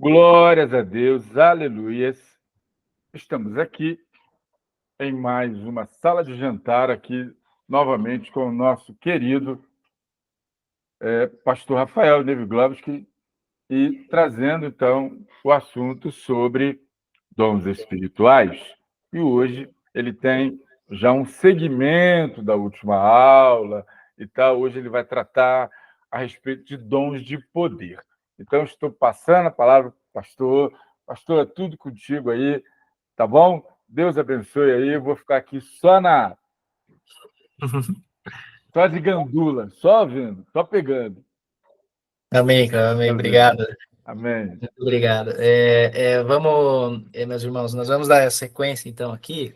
Glórias a Deus, aleluias. Estamos aqui em mais uma sala de jantar aqui, novamente com o nosso querido pastor Rafael Neviglovski e trazendo, então, o assunto sobre dons espirituais. E hoje ele tem já um segmento da última aula e tal. Hoje ele vai tratar a respeito de dons de poder. Então, estou passando a palavra para o pastor. Pastor, é tudo contigo aí, tá bom? Deus abençoe aí. Eu vou ficar aqui só de gandula, só ouvindo, só pegando. Amém, cara, amém. Obrigado. Amém. Muito obrigado. Meus irmãos, nós vamos dar a sequência, então, aqui,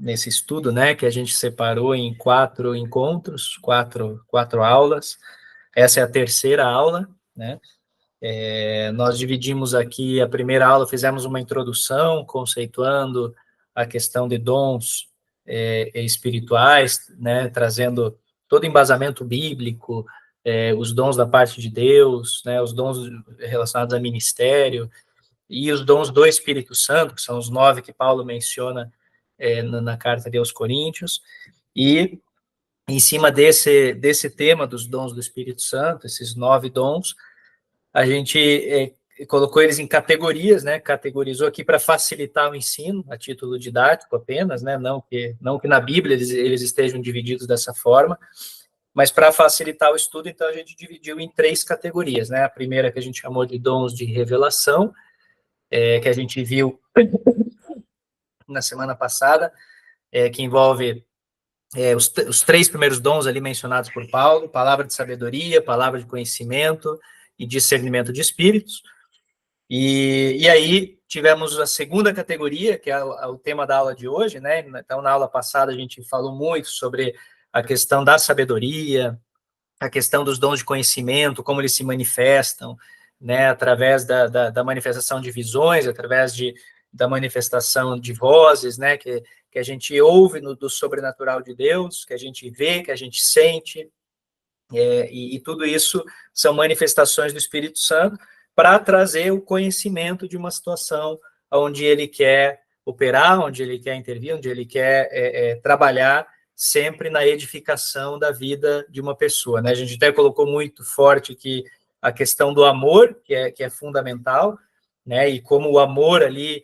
nesse estudo, né, que a gente separou em 4 encontros, quatro aulas. Essa é a terceira aula, né? Nós dividimos aqui a primeira aula, fizemos uma introdução, conceituando a questão de dons espirituais, né, trazendo todo embasamento bíblico, os dons da parte de Deus, né, os dons relacionados a ministério, e os dons do Espírito Santo, que são os 9 que Paulo menciona na carta aos Coríntios, e em cima desse tema dos dons do Espírito Santo, esses 9 dons, a gente colocou eles em categorias, né? Categorizou aqui para facilitar o ensino, a título didático apenas, né? Não que na Bíblia eles estejam divididos dessa forma, mas para facilitar o estudo, então a gente dividiu em 3 categorias, né? A primeira que a gente chamou de dons de revelação, que a gente viu na semana passada, que envolve os 3 primeiros dons ali mencionados por Paulo: palavra de sabedoria, palavra de conhecimento e discernimento de espíritos. E aí tivemos a segunda categoria, que é o tema da aula de hoje, né? Então, na aula passada, a gente falou muito sobre a questão da sabedoria, a questão dos dons de conhecimento, como eles se manifestam, né? Através da manifestação de visões, através da manifestação de vozes, né? Que a gente ouve do sobrenatural de Deus, que a gente vê, que a gente sente, e tudo isso são manifestações do Espírito Santo para trazer o conhecimento de uma situação onde ele quer operar, onde ele quer intervir, onde ele quer trabalhar sempre na edificação da vida de uma pessoa, né? A gente até colocou muito forte aqui a questão do amor, que é fundamental, né? E como o amor ali,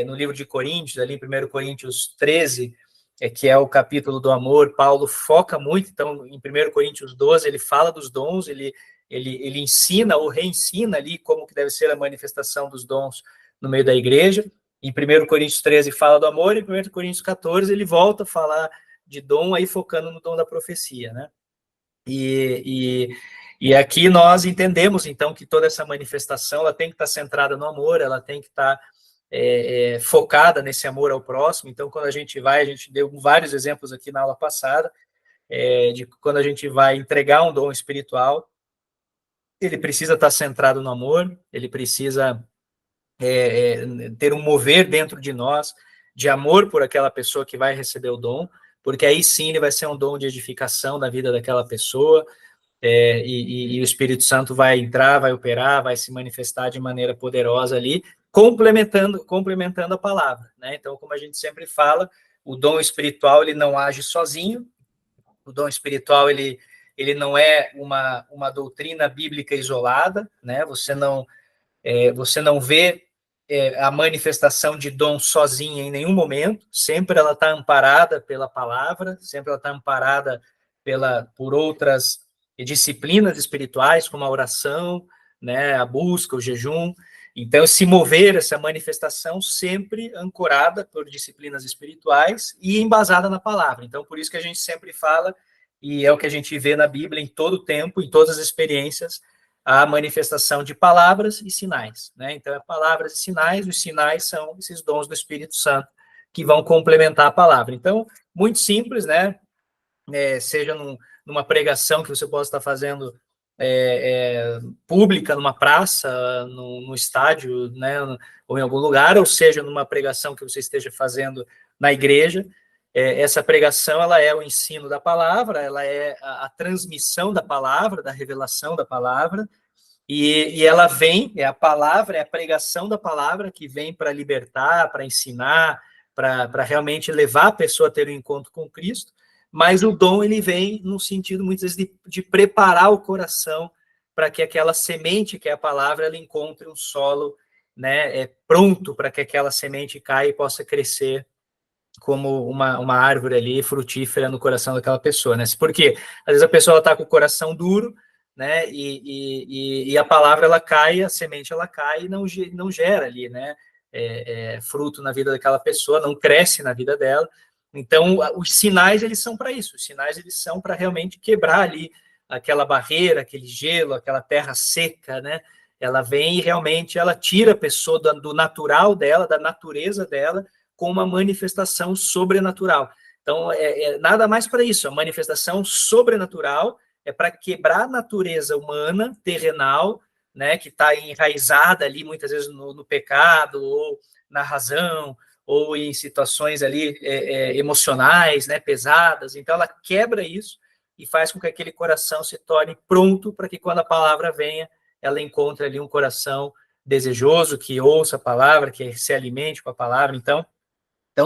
no livro de Coríntios, ali em 1 Coríntios 13, que é o capítulo do amor, Paulo foca muito. Então, em 1 Coríntios 12, ele fala dos dons, ele ensina ou reensina ali como que deve ser a manifestação dos dons no meio da igreja. Em 1 Coríntios 13 fala do amor, e em 1 Coríntios 14 ele volta a falar de dom, aí focando no dom da profecia, né? E aqui nós entendemos, então, que toda essa manifestação ela tem que estar centrada no amor, ela tem que estar focada nesse amor ao próximo. Então, quando a gente deu vários exemplos aqui na aula passada, de quando a gente vai entregar um dom espiritual, ele precisa estar centrado no amor, ele precisa ter um mover dentro de nós de amor por aquela pessoa que vai receber o dom, porque aí sim ele vai ser um dom de edificação da vida daquela pessoa, e o Espírito Santo vai entrar, vai operar, vai se manifestar de maneira poderosa ali, complementando a palavra, né? Então, como a gente sempre fala, o dom espiritual ele não age sozinho, o dom espiritual ele não é uma doutrina bíblica isolada, né? Você não vê a manifestação de dom sozinha em nenhum momento, sempre ela está amparada pela palavra, sempre ela está amparada por outras disciplinas espirituais, como a oração, né, a busca, o jejum. Então, se mover essa manifestação sempre ancorada por disciplinas espirituais e embasada na palavra. Então, por isso que a gente sempre fala, e é o que a gente vê na Bíblia em todo o tempo, em todas as experiências, a manifestação de palavras e sinais, né? Então, é palavras e sinais, os sinais são esses dons do Espírito Santo que vão complementar a palavra. Então, muito simples, né? Seja numa pregação que você possa estar fazendo pública, numa praça, no estádio, né? Ou em algum lugar, ou seja, numa pregação que você esteja fazendo na igreja. Essa pregação, ela é o ensino da palavra, ela é a transmissão da palavra, da revelação da palavra, e ela vem, é a palavra, é a pregação da palavra que vem para libertar, para ensinar, para realmente levar a pessoa a ter um encontro com Cristo, mas o dom, ele vem no sentido, muitas vezes, de preparar o coração para que aquela semente, que é a palavra, ela encontre um solo, né, pronto para que aquela semente caia e possa crescer como uma árvore ali frutífera no coração daquela pessoa, né? Porque às vezes a pessoa está com o coração duro, né? E a palavra ela cai, a semente ela cai e não gera ali, né? Fruto na vida daquela pessoa, não cresce na vida dela. Então, os sinais eles são para isso. Os sinais eles são para realmente quebrar ali aquela barreira, aquele gelo, aquela terra seca, né? Ela vem e realmente ela tira a pessoa do natural dela, da natureza dela, com uma manifestação sobrenatural. Então, nada mais para isso. A manifestação sobrenatural é para quebrar a natureza humana, terrenal, né, que está enraizada ali, muitas vezes, no pecado, ou na razão, ou em situações ali emocionais, né, pesadas. Então, ela quebra isso e faz com que aquele coração se torne pronto para que, quando a palavra venha, ela encontre ali um coração desejoso, que ouça a palavra, que se alimente com a palavra. Então,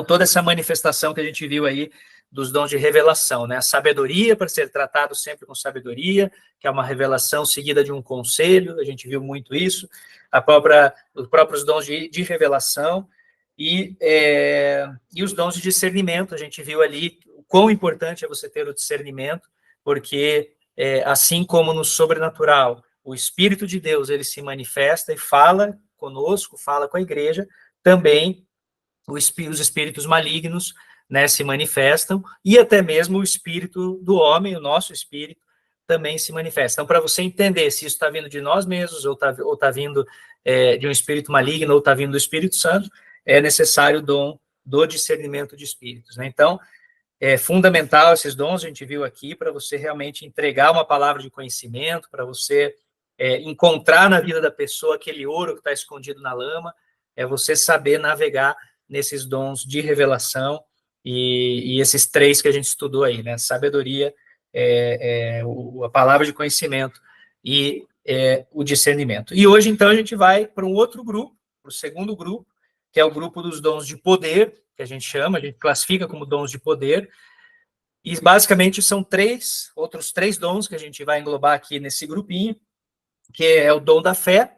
toda essa manifestação que a gente viu aí dos dons de revelação, né? A sabedoria, para ser tratado sempre com sabedoria, que é uma revelação seguida de um conselho, a gente viu muito isso, os próprios dons de revelação, e os dons de discernimento, a gente viu ali o quão importante é você ter o discernimento, porque assim como no sobrenatural, o Espírito de Deus, ele se manifesta e fala conosco, fala com a igreja, também os espíritos malignos, né, se manifestam, e até mesmo o espírito do homem, o nosso espírito, também se manifesta. Então, para você entender se isso está vindo de nós mesmos, ou tá vindo de um espírito maligno, ou está vindo do Espírito Santo, é necessário o dom do discernimento de espíritos, né? Então, é fundamental esses dons, a gente viu aqui, para você realmente entregar uma palavra de conhecimento, para você encontrar na vida da pessoa aquele ouro que está escondido na lama, é você saber navegar nesses dons de revelação e esses três que a gente estudou aí, né? Sabedoria, a palavra de conhecimento e o discernimento. E hoje, então, a gente vai para um outro grupo, para o segundo grupo, que é o grupo dos dons de poder, que a gente classifica como dons de poder, e basicamente são outros três dons que a gente vai englobar aqui nesse grupinho, que é o dom da fé,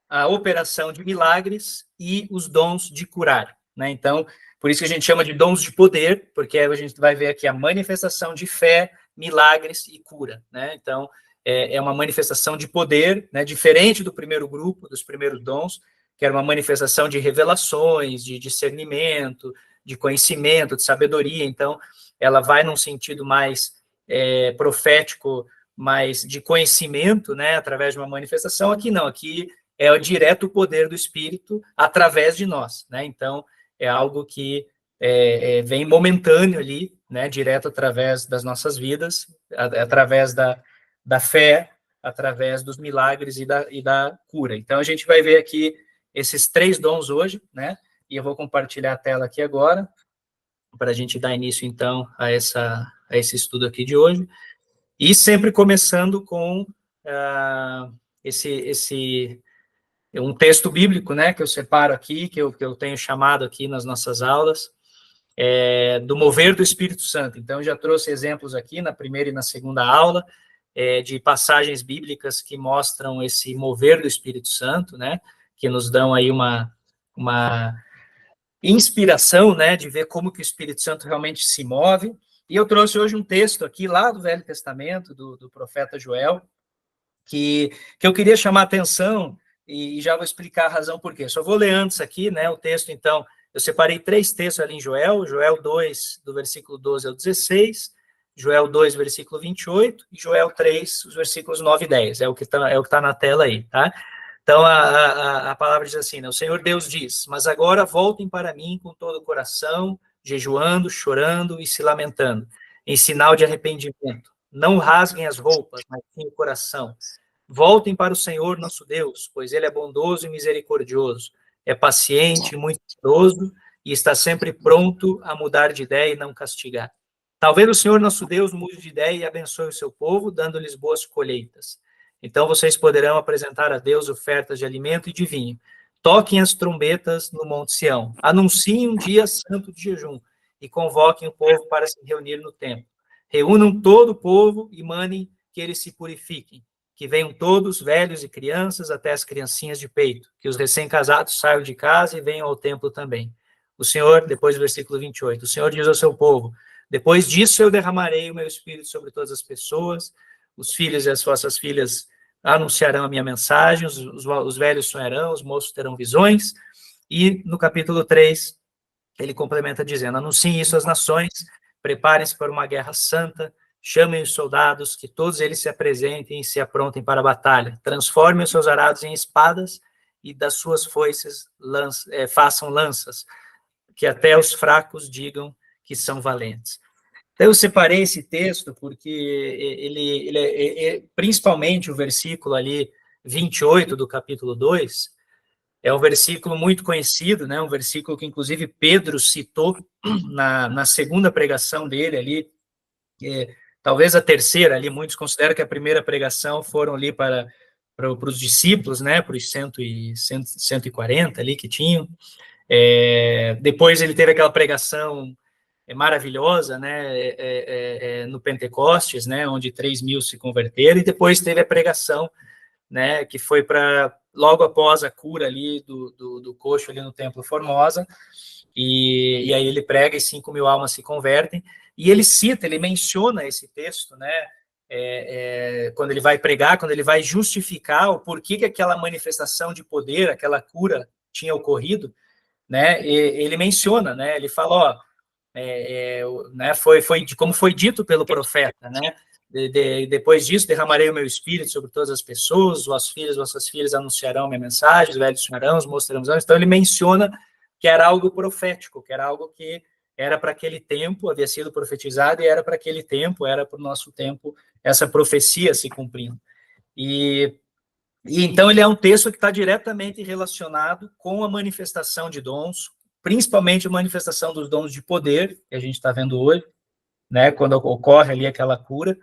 a operação de milagres e os dons de curar, né? Então, por isso que a gente chama de dons de poder, porque a gente vai ver aqui a manifestação de fé, milagres e cura, né? Então, é uma manifestação de poder, né? Diferente do primeiro grupo, dos primeiros dons, que era uma manifestação de revelações, de discernimento, de conhecimento, de sabedoria. Então, ela vai num sentido mais profético, mais de conhecimento, né? Através de uma manifestação. Aqui não, aqui é o direto poder do Espírito através de nós, né? Então, é algo que vem momentâneo ali, né? Direto através das nossas vidas, através da fé, através dos milagres e da cura. Então, a gente vai ver aqui esses três dons hoje, né? E eu vou compartilhar a tela aqui agora, para a gente dar início, então, a esse estudo aqui de hoje. E sempre começando com um texto bíblico, né, que eu separo aqui, que eu tenho chamado aqui nas nossas aulas, do mover do Espírito Santo. Então, eu já trouxe exemplos aqui na primeira e na segunda aula, de passagens bíblicas que mostram esse mover do Espírito Santo, né, que nos dão aí uma inspiração, né, de ver como que o Espírito Santo realmente se move. E eu trouxe hoje um texto aqui lá do Velho Testamento, do profeta Joel, que eu queria chamar a atenção, e já vou explicar a razão por quê. Só vou ler antes aqui, né, o texto, então, eu separei 3 textos ali em Joel 2, do versículo 12 ao 16, Joel 2, versículo 28, e Joel 3, os versículos 9 e 10, é o que tá na tela aí, tá? Então, a palavra diz assim, né, o Senhor Deus diz, mas agora voltem para mim com todo o coração, jejuando, chorando e se lamentando, em sinal de arrependimento. Não rasguem as roupas, mas sim o coração. Voltem para o Senhor nosso Deus, pois ele é bondoso e misericordioso, é paciente e muito bondoso, e está sempre pronto a mudar de ideia e não castigar. Talvez o Senhor nosso Deus mude de ideia e abençoe o seu povo, dando-lhes boas colheitas. Então vocês poderão apresentar a Deus ofertas de alimento e de vinho. Toquem as trombetas no Monte Sião. Anunciem um dia santo de jejum e convoquem o povo para se reunir no templo. Reúnam todo o povo e mandem que eles se purifiquem. Que venham todos, velhos e crianças, até as criancinhas de peito. Que os recém-casados saiam de casa e venham ao templo também. O Senhor, depois do versículo 28, o Senhor diz ao seu povo: depois disso eu derramarei o meu espírito sobre todas as pessoas, os filhos e as vossas filhas anunciarão a minha mensagem, os velhos sonharão, os moços terão visões. E no capítulo 3, ele complementa dizendo: anunciem isso às nações, preparem-se para uma guerra santa, chamem os soldados, que todos eles se apresentem e se aprontem para a batalha, transformem os seus arados em espadas e das suas foices façam lanças, que até os fracos digam que são valentes. Então, eu separei esse texto porque ele principalmente o versículo ali, 28 do capítulo 2, é um versículo muito conhecido, né? Um versículo que, inclusive, Pedro citou na segunda pregação dele ali, talvez a terceira ali, muitos consideram que a primeira pregação foram ali para os discípulos, né? Para os 140 ali que tinham. Depois ele teve aquela pregação maravilhosa, né, no Pentecostes, né, onde 3.000 se converteram, e depois teve a pregação, né, que foi para logo após a cura ali do coxo ali no Templo Formosa, e aí ele prega e 5.000 almas se convertem, e ele cita, ele menciona esse texto, né, quando ele vai pregar, quando ele vai justificar o porquê que aquela manifestação de poder, aquela cura tinha ocorrido, né, ele menciona, né, ele fala, ó, né, foi como foi dito pelo profeta, né, depois disso derramarei o meu espírito sobre todas as pessoas, vossos filhos, vossas filhas anunciarão minha mensagem, os velhos sonharão, os moços terão visões. Então ele menciona que era algo profético, que era algo que era para aquele tempo, havia sido profetizado e era para aquele tempo, era para o nosso tempo, essa profecia se cumprindo. E então ele é um texto que está diretamente relacionado com a manifestação de dons, principalmente a manifestação dos dons de poder, que a gente está vendo hoje, né, quando ocorre ali aquela cura.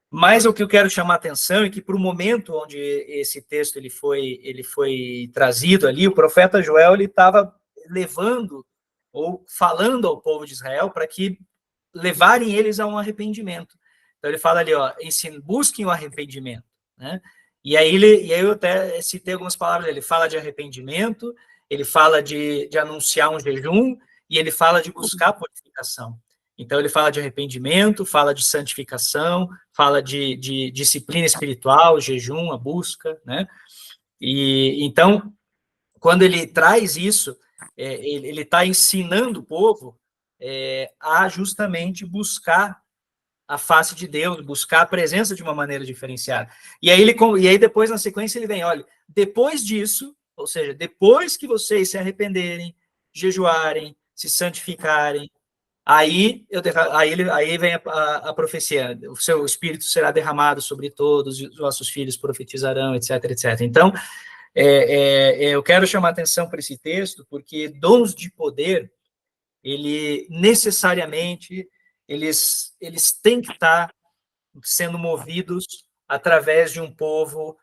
Mas o que eu quero chamar a atenção é que, para o momento onde esse texto ele foi trazido ali, o profeta Joel estava levando, ou falando ao povo de Israel, para que levarem eles a um arrependimento. Então ele fala ali, ó, busquem o arrependimento, né? E aí eu até citei algumas palavras, ele fala de arrependimento, ele fala de anunciar um jejum, e ele fala de buscar purificação. Então, ele fala de arrependimento, fala de santificação, fala de disciplina espiritual, jejum, a busca, né? E então, quando ele traz isso, ele está ensinando o povo a justamente buscar a face de Deus, buscar a presença de uma maneira diferenciada. E aí depois, na sequência, ele vem, olha, depois disso, ou seja, depois que vocês se arrependerem, jejuarem, se santificarem, aí vem a profecia, o seu espírito será derramado sobre todos, os vossos filhos profetizarão, etc, etc. Então, eu quero chamar a atenção para esse texto, porque dons de poder, ele necessariamente, eles têm que estar sendo movidos através de um povo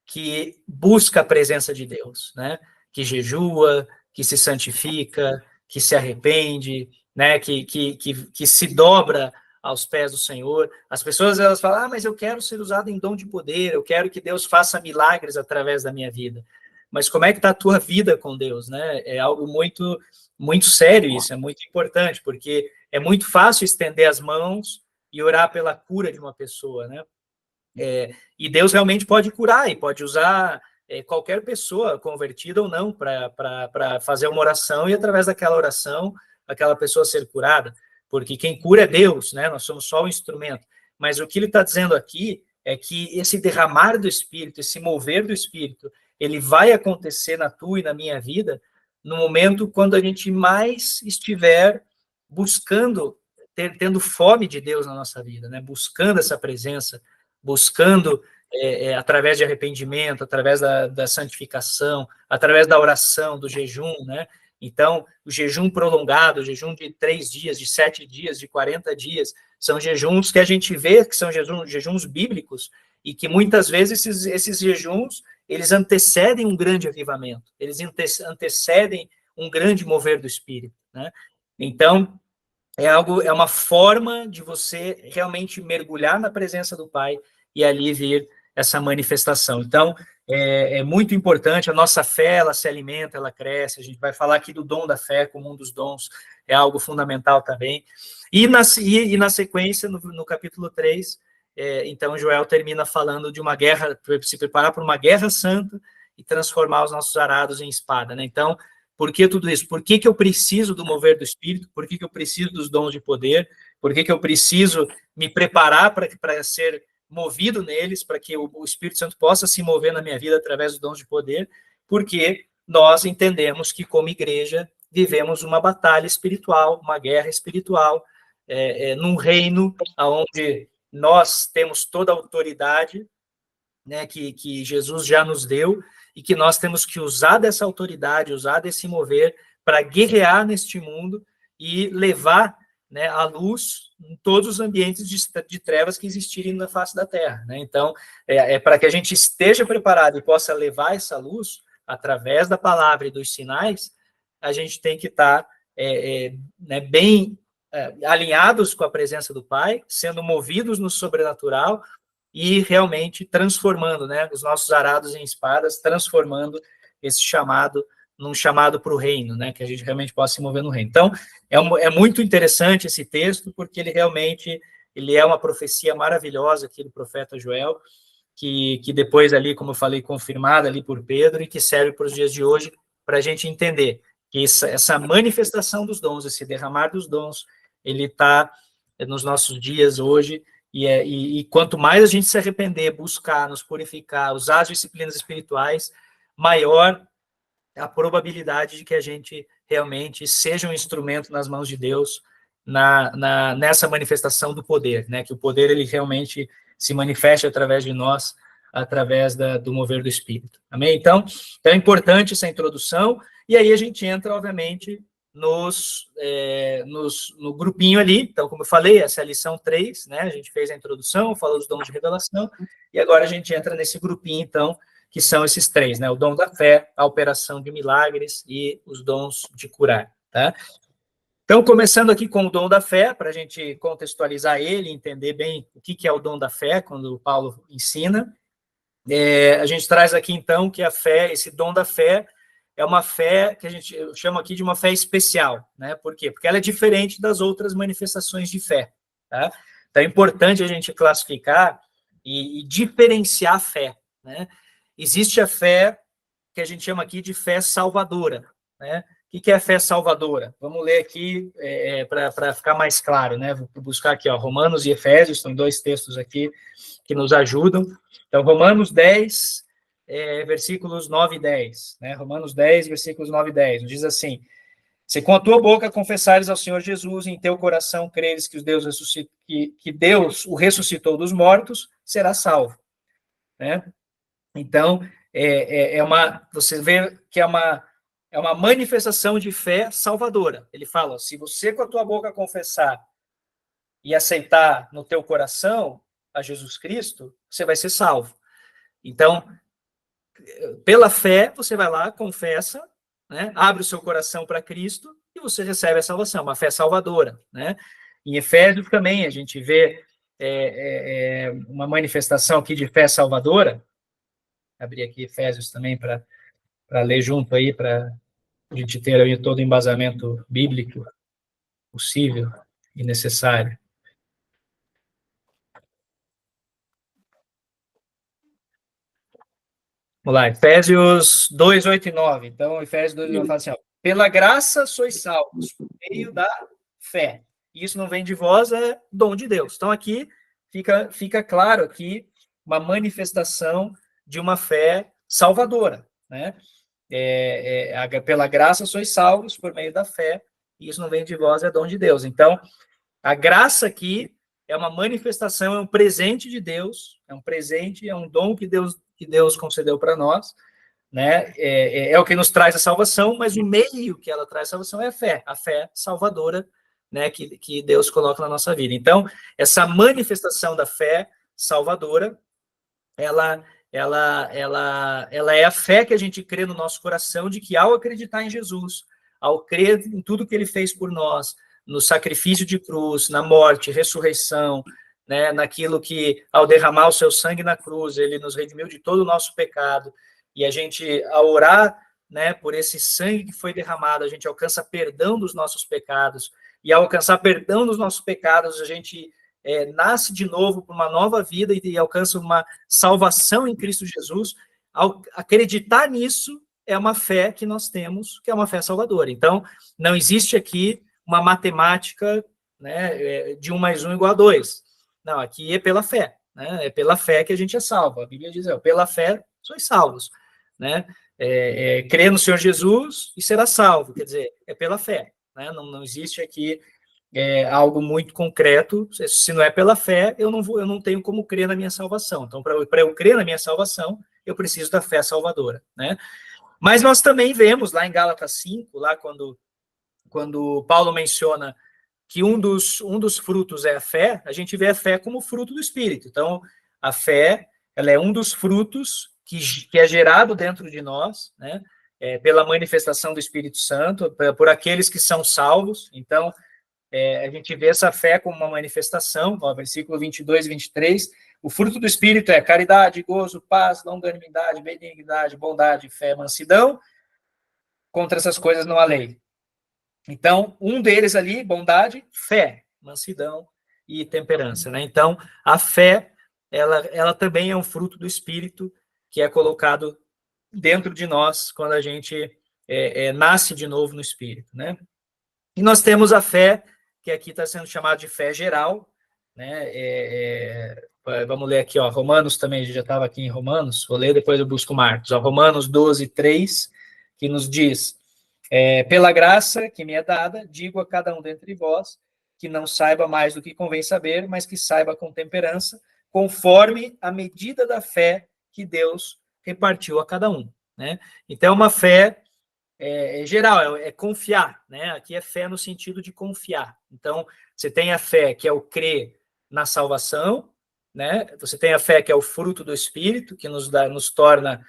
que busca a presença de Deus, né? Que jejua, que se santifica, que se arrepende, né? Que se dobra aos pés do Senhor. As pessoas, elas falam, mas eu quero ser usado em dom de poder, eu quero que Deus faça milagres através da minha vida. Mas como é que está a tua vida com Deus, né? É algo muito, muito sério isso, é muito importante, porque é muito fácil estender as mãos e orar pela cura de uma pessoa, né? E Deus realmente pode curar e pode usar qualquer pessoa, convertida ou não, para fazer uma oração e, através daquela oração, aquela pessoa ser curada, porque quem cura é Deus, né? Nós somos só um instrumento. Mas o que ele está dizendo aqui é que esse derramar do Espírito, esse mover do Espírito, ele vai acontecer na tua e na minha vida no momento quando a gente mais estiver buscando, tendo fome de Deus na nossa vida, né? Buscando essa presença, buscando através de arrependimento, através da santificação, através da oração, do jejum, né? Então, o jejum prolongado, o jejum de 3 dias, de 7 dias, de 40 dias, são jejuns que a gente vê que são jejuns bíblicos e que muitas vezes esses jejuns, eles antecedem um grande avivamento, eles antecedem um grande mover do Espírito, né? Então, é uma forma de você realmente mergulhar na presença do Pai e ali vir essa manifestação. Então, é muito importante, a nossa fé, ela se alimenta, ela cresce, a gente vai falar aqui do dom da fé como um dos dons, é algo fundamental também. E na sequência, no capítulo 3, então Joel termina falando de uma guerra, se preparar para uma guerra santa e transformar os nossos arados em espada, né? Então, por que tudo isso? Por que eu preciso do mover do Espírito? Por que eu preciso dos dons de poder? Por que eu preciso me preparar para ser movido neles, para que o Espírito Santo possa se mover na minha vida através dos dons de poder? Porque nós entendemos que, como igreja, vivemos uma batalha espiritual, uma guerra espiritual, num reino onde nós temos toda a autoridade, né, que Jesus já nos deu, e que nós temos que usar dessa autoridade, usar desse mover para guerrear neste mundo e levar, né, a luz em todos os ambientes de trevas que existirem na face da Terra, né? Então, para que a gente esteja preparado e possa levar essa luz através da palavra e dos sinais, a gente tem que estar né, bem alinhados com a presença do Pai, sendo movidos no sobrenatural e realmente transformando, né, os nossos arados em espadas, transformando esse chamado num chamado para o reino, né, que a gente realmente possa se mover no reino. Então, é muito interessante esse texto, porque ele realmente é uma profecia maravilhosa aqui do profeta Joel, que depois ali, como eu falei, confirmada ali por Pedro, e que serve para os dias de hoje, para a gente entender que essa manifestação dos dons, esse derramar dos dons, ele está nos nossos dias hoje, e quanto mais a gente se arrepender, buscar, nos purificar, usar as disciplinas espirituais, maior a probabilidade de que a gente realmente seja um instrumento nas mãos de Deus nessa manifestação do poder, né? Que o poder, ele realmente se manifeste através de nós, através do mover do Espírito. Amém? Então, é importante essa introdução, e aí a gente entra, obviamente, no grupinho ali. Então, como eu falei, essa é a lição 3, né? A gente fez a introdução, falou dos dons de revelação, e agora a gente entra nesse grupinho, então, que são esses 3, né? O dom da fé, a operação de milagres e os dons de curar, tá? Então, começando aqui com o dom da fé, para a gente contextualizar ele, entender bem o que é o dom da fé, quando o Paulo ensina. A gente traz aqui, então, que a fé, esse dom da fé, é uma fé que a gente chama aqui de uma fé especial, né? Por quê? Porque ela é diferente das outras manifestações de fé, tá? Então, é importante a gente classificar e diferenciar a fé, né? Existe a fé que a gente chama aqui de fé salvadora, né? O que é a fé salvadora? Vamos ler aqui para ficar mais claro, né? Vou buscar aqui, ó, Romanos e Efésios, são 2 textos aqui que nos ajudam. Então, Romanos 10, versículos 9 e 10, né? Romanos 10, versículos 9 e 10, diz assim: se com a tua boca confessares ao Senhor Jesus e em teu coração creres que Deus o ressuscitou dos mortos, será salvo, né? Então, você vê que é uma manifestação de fé salvadora. Ele fala, se você com a tua boca confessar e aceitar no teu coração a Jesus Cristo, você vai ser salvo. Então, pela fé, você vai lá, confessa, né, abre o seu coração para Cristo e você recebe a salvação, uma fé salvadora, né? Em Efésios também a gente vê uma manifestação aqui de fé salvadora. Abrir aqui Efésios também para ler junto aí, para a gente ter aí todo o embasamento bíblico possível e necessário. Vamos lá, Efésios 2, 8 e 9. Então, Efésios 2, 8 fala assim, ó, pela graça sois salvos, por meio da fé. Isso não vem de vós, é dom de Deus. Então, aqui fica claro aqui uma manifestação de uma fé salvadora, né? Pela graça sois salvos por meio da fé, e isso não vem de vós, é dom de Deus. Então, a graça aqui é uma manifestação, é um presente de Deus, é um presente, é um dom que Deus concedeu para nós, né? É o que nos traz a salvação, mas o meio que ela traz a salvação é a fé salvadora, né? Que Deus coloca na nossa vida. Então, essa manifestação da fé salvadora, ela é a fé que a gente crê no nosso coração de que ao acreditar em Jesus, ao crer em tudo que ele fez por nós, no sacrifício de cruz, na morte, ressurreição, né, naquilo que, ao derramar o seu sangue na cruz, ele nos redimiu de todo o nosso pecado, e a gente, ao orar, né, por esse sangue que foi derramado, a gente alcança perdão dos nossos pecados, e ao alcançar perdão dos nossos pecados, a gente nasce de novo para uma nova vida e alcança uma salvação em Cristo Jesus. Ao acreditar nisso, é uma fé que nós temos, que é uma fé salvadora. Então, não existe aqui uma matemática, né, de 1 mais 1 igual a 2. Não, aqui é pela fé, né? É pela fé que a gente é salvo. A Bíblia diz, pela fé sois salvos, né? Crer no Senhor Jesus e será salvo, quer dizer, é pela fé, né? Não existe aqui algo muito concreto. Se não é pela fé, eu não tenho como crer na minha salvação. Então, para eu crer na minha salvação, eu preciso da fé salvadora, né? Mas nós também vemos lá em Gálatas 5, lá quando Paulo menciona que um dos frutos é a fé, a gente vê a fé como fruto do Espírito. Então, a fé, ela é um dos frutos que é gerado dentro de nós, né? Pela manifestação do Espírito Santo, por aqueles que são salvos. Então, a gente vê essa fé como uma manifestação, ó, versículo 22 e 23, o fruto do Espírito é caridade, gozo, paz, longanimidade, benignidade, bondade, fé, mansidão. Contra essas coisas não há lei. Então, um deles ali, bondade, fé, mansidão e temperança, né? Então, a fé, ela também é um fruto do Espírito que é colocado dentro de nós quando a gente nasce de novo no Espírito, né? E nós temos a fé, que aqui está sendo chamada de fé geral, né? Vamos ler aqui, ó, Romanos também, a gente já estava aqui em Romanos, vou ler, depois eu busco Marcos, ó, Romanos 12, 3, que nos diz, pela graça que me é dada, digo a cada um dentre vós, que não saiba mais do que convém saber, mas que saiba com temperança, conforme a medida da fé que Deus repartiu a cada um, né? Então, uma fé geral, é confiar, né? Aqui é fé no sentido de confiar. Então, você tem a fé, que é o crer na salvação, né? Você tem a fé, que é o fruto do Espírito, que nos torna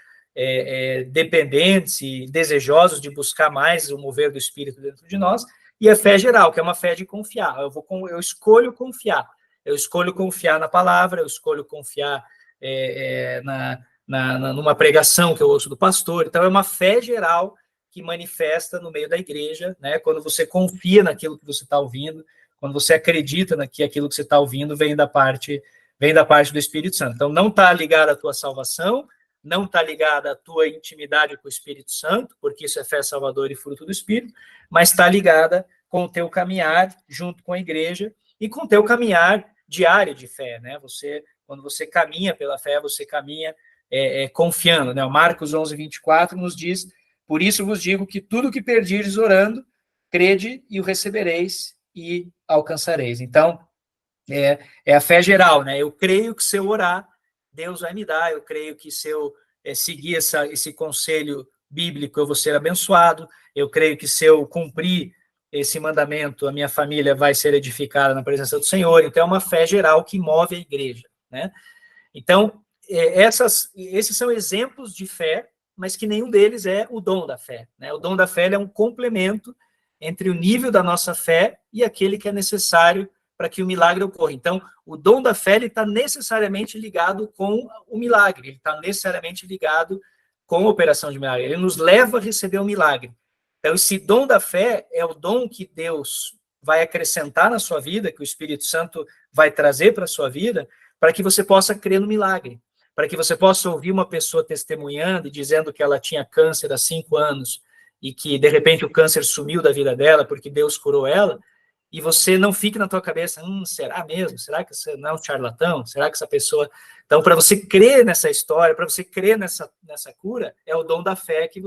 dependentes e desejosos de buscar mais o mover do Espírito dentro de nós, e a fé geral, que é uma fé de confiar. Eu escolho confiar. Eu escolho confiar na palavra, eu escolho confiar numa pregação que eu ouço do pastor. Então, é uma fé geral que manifesta no meio da igreja, né? Quando você confia naquilo que você está ouvindo, quando você acredita que aquilo que você está ouvindo vem da parte do Espírito Santo. Então, não está ligado à tua salvação, não está ligada à tua intimidade com o Espírito Santo, porque isso é fé salvadora e fruto do Espírito, mas está ligada com o teu caminhar junto com a igreja e com o teu caminhar diário de fé, né? Quando você caminha pela fé, você caminha confiando, né? O Marcos 11, 24 nos diz, por isso vos digo que tudo que perdirdes orando, crede e o recebereis e alcançareis. Então, é a fé geral, né? Eu creio que se eu orar, Deus vai me dar. Eu creio que se eu seguir esse conselho bíblico, eu vou ser abençoado. Eu creio que se eu cumprir esse mandamento, a minha família vai ser edificada na presença do Senhor. Então, é uma fé geral que move a igreja, né? Então, esses são exemplos de fé, mas que nenhum deles é o dom da fé, né? O dom da fé é um complemento entre o nível da nossa fé e aquele que é necessário para que o milagre ocorra. Então, o dom da fé está necessariamente ligado com o milagre, ele está necessariamente ligado com a operação de milagre, ele nos leva a receber o milagre. Então, esse dom da fé é o dom que Deus vai acrescentar na sua vida, que o Espírito Santo vai trazer para a sua vida, para que você possa crer no milagre, para que você possa ouvir uma pessoa testemunhando e dizendo que ela tinha câncer há 5 anos e que, de repente, o câncer sumiu da vida dela porque Deus curou ela, e você não fique na tua cabeça, será mesmo? Será que você não é um charlatão? Será que essa pessoa... Então, para você crer nessa história, para você crer nessa cura, é o dom da fé que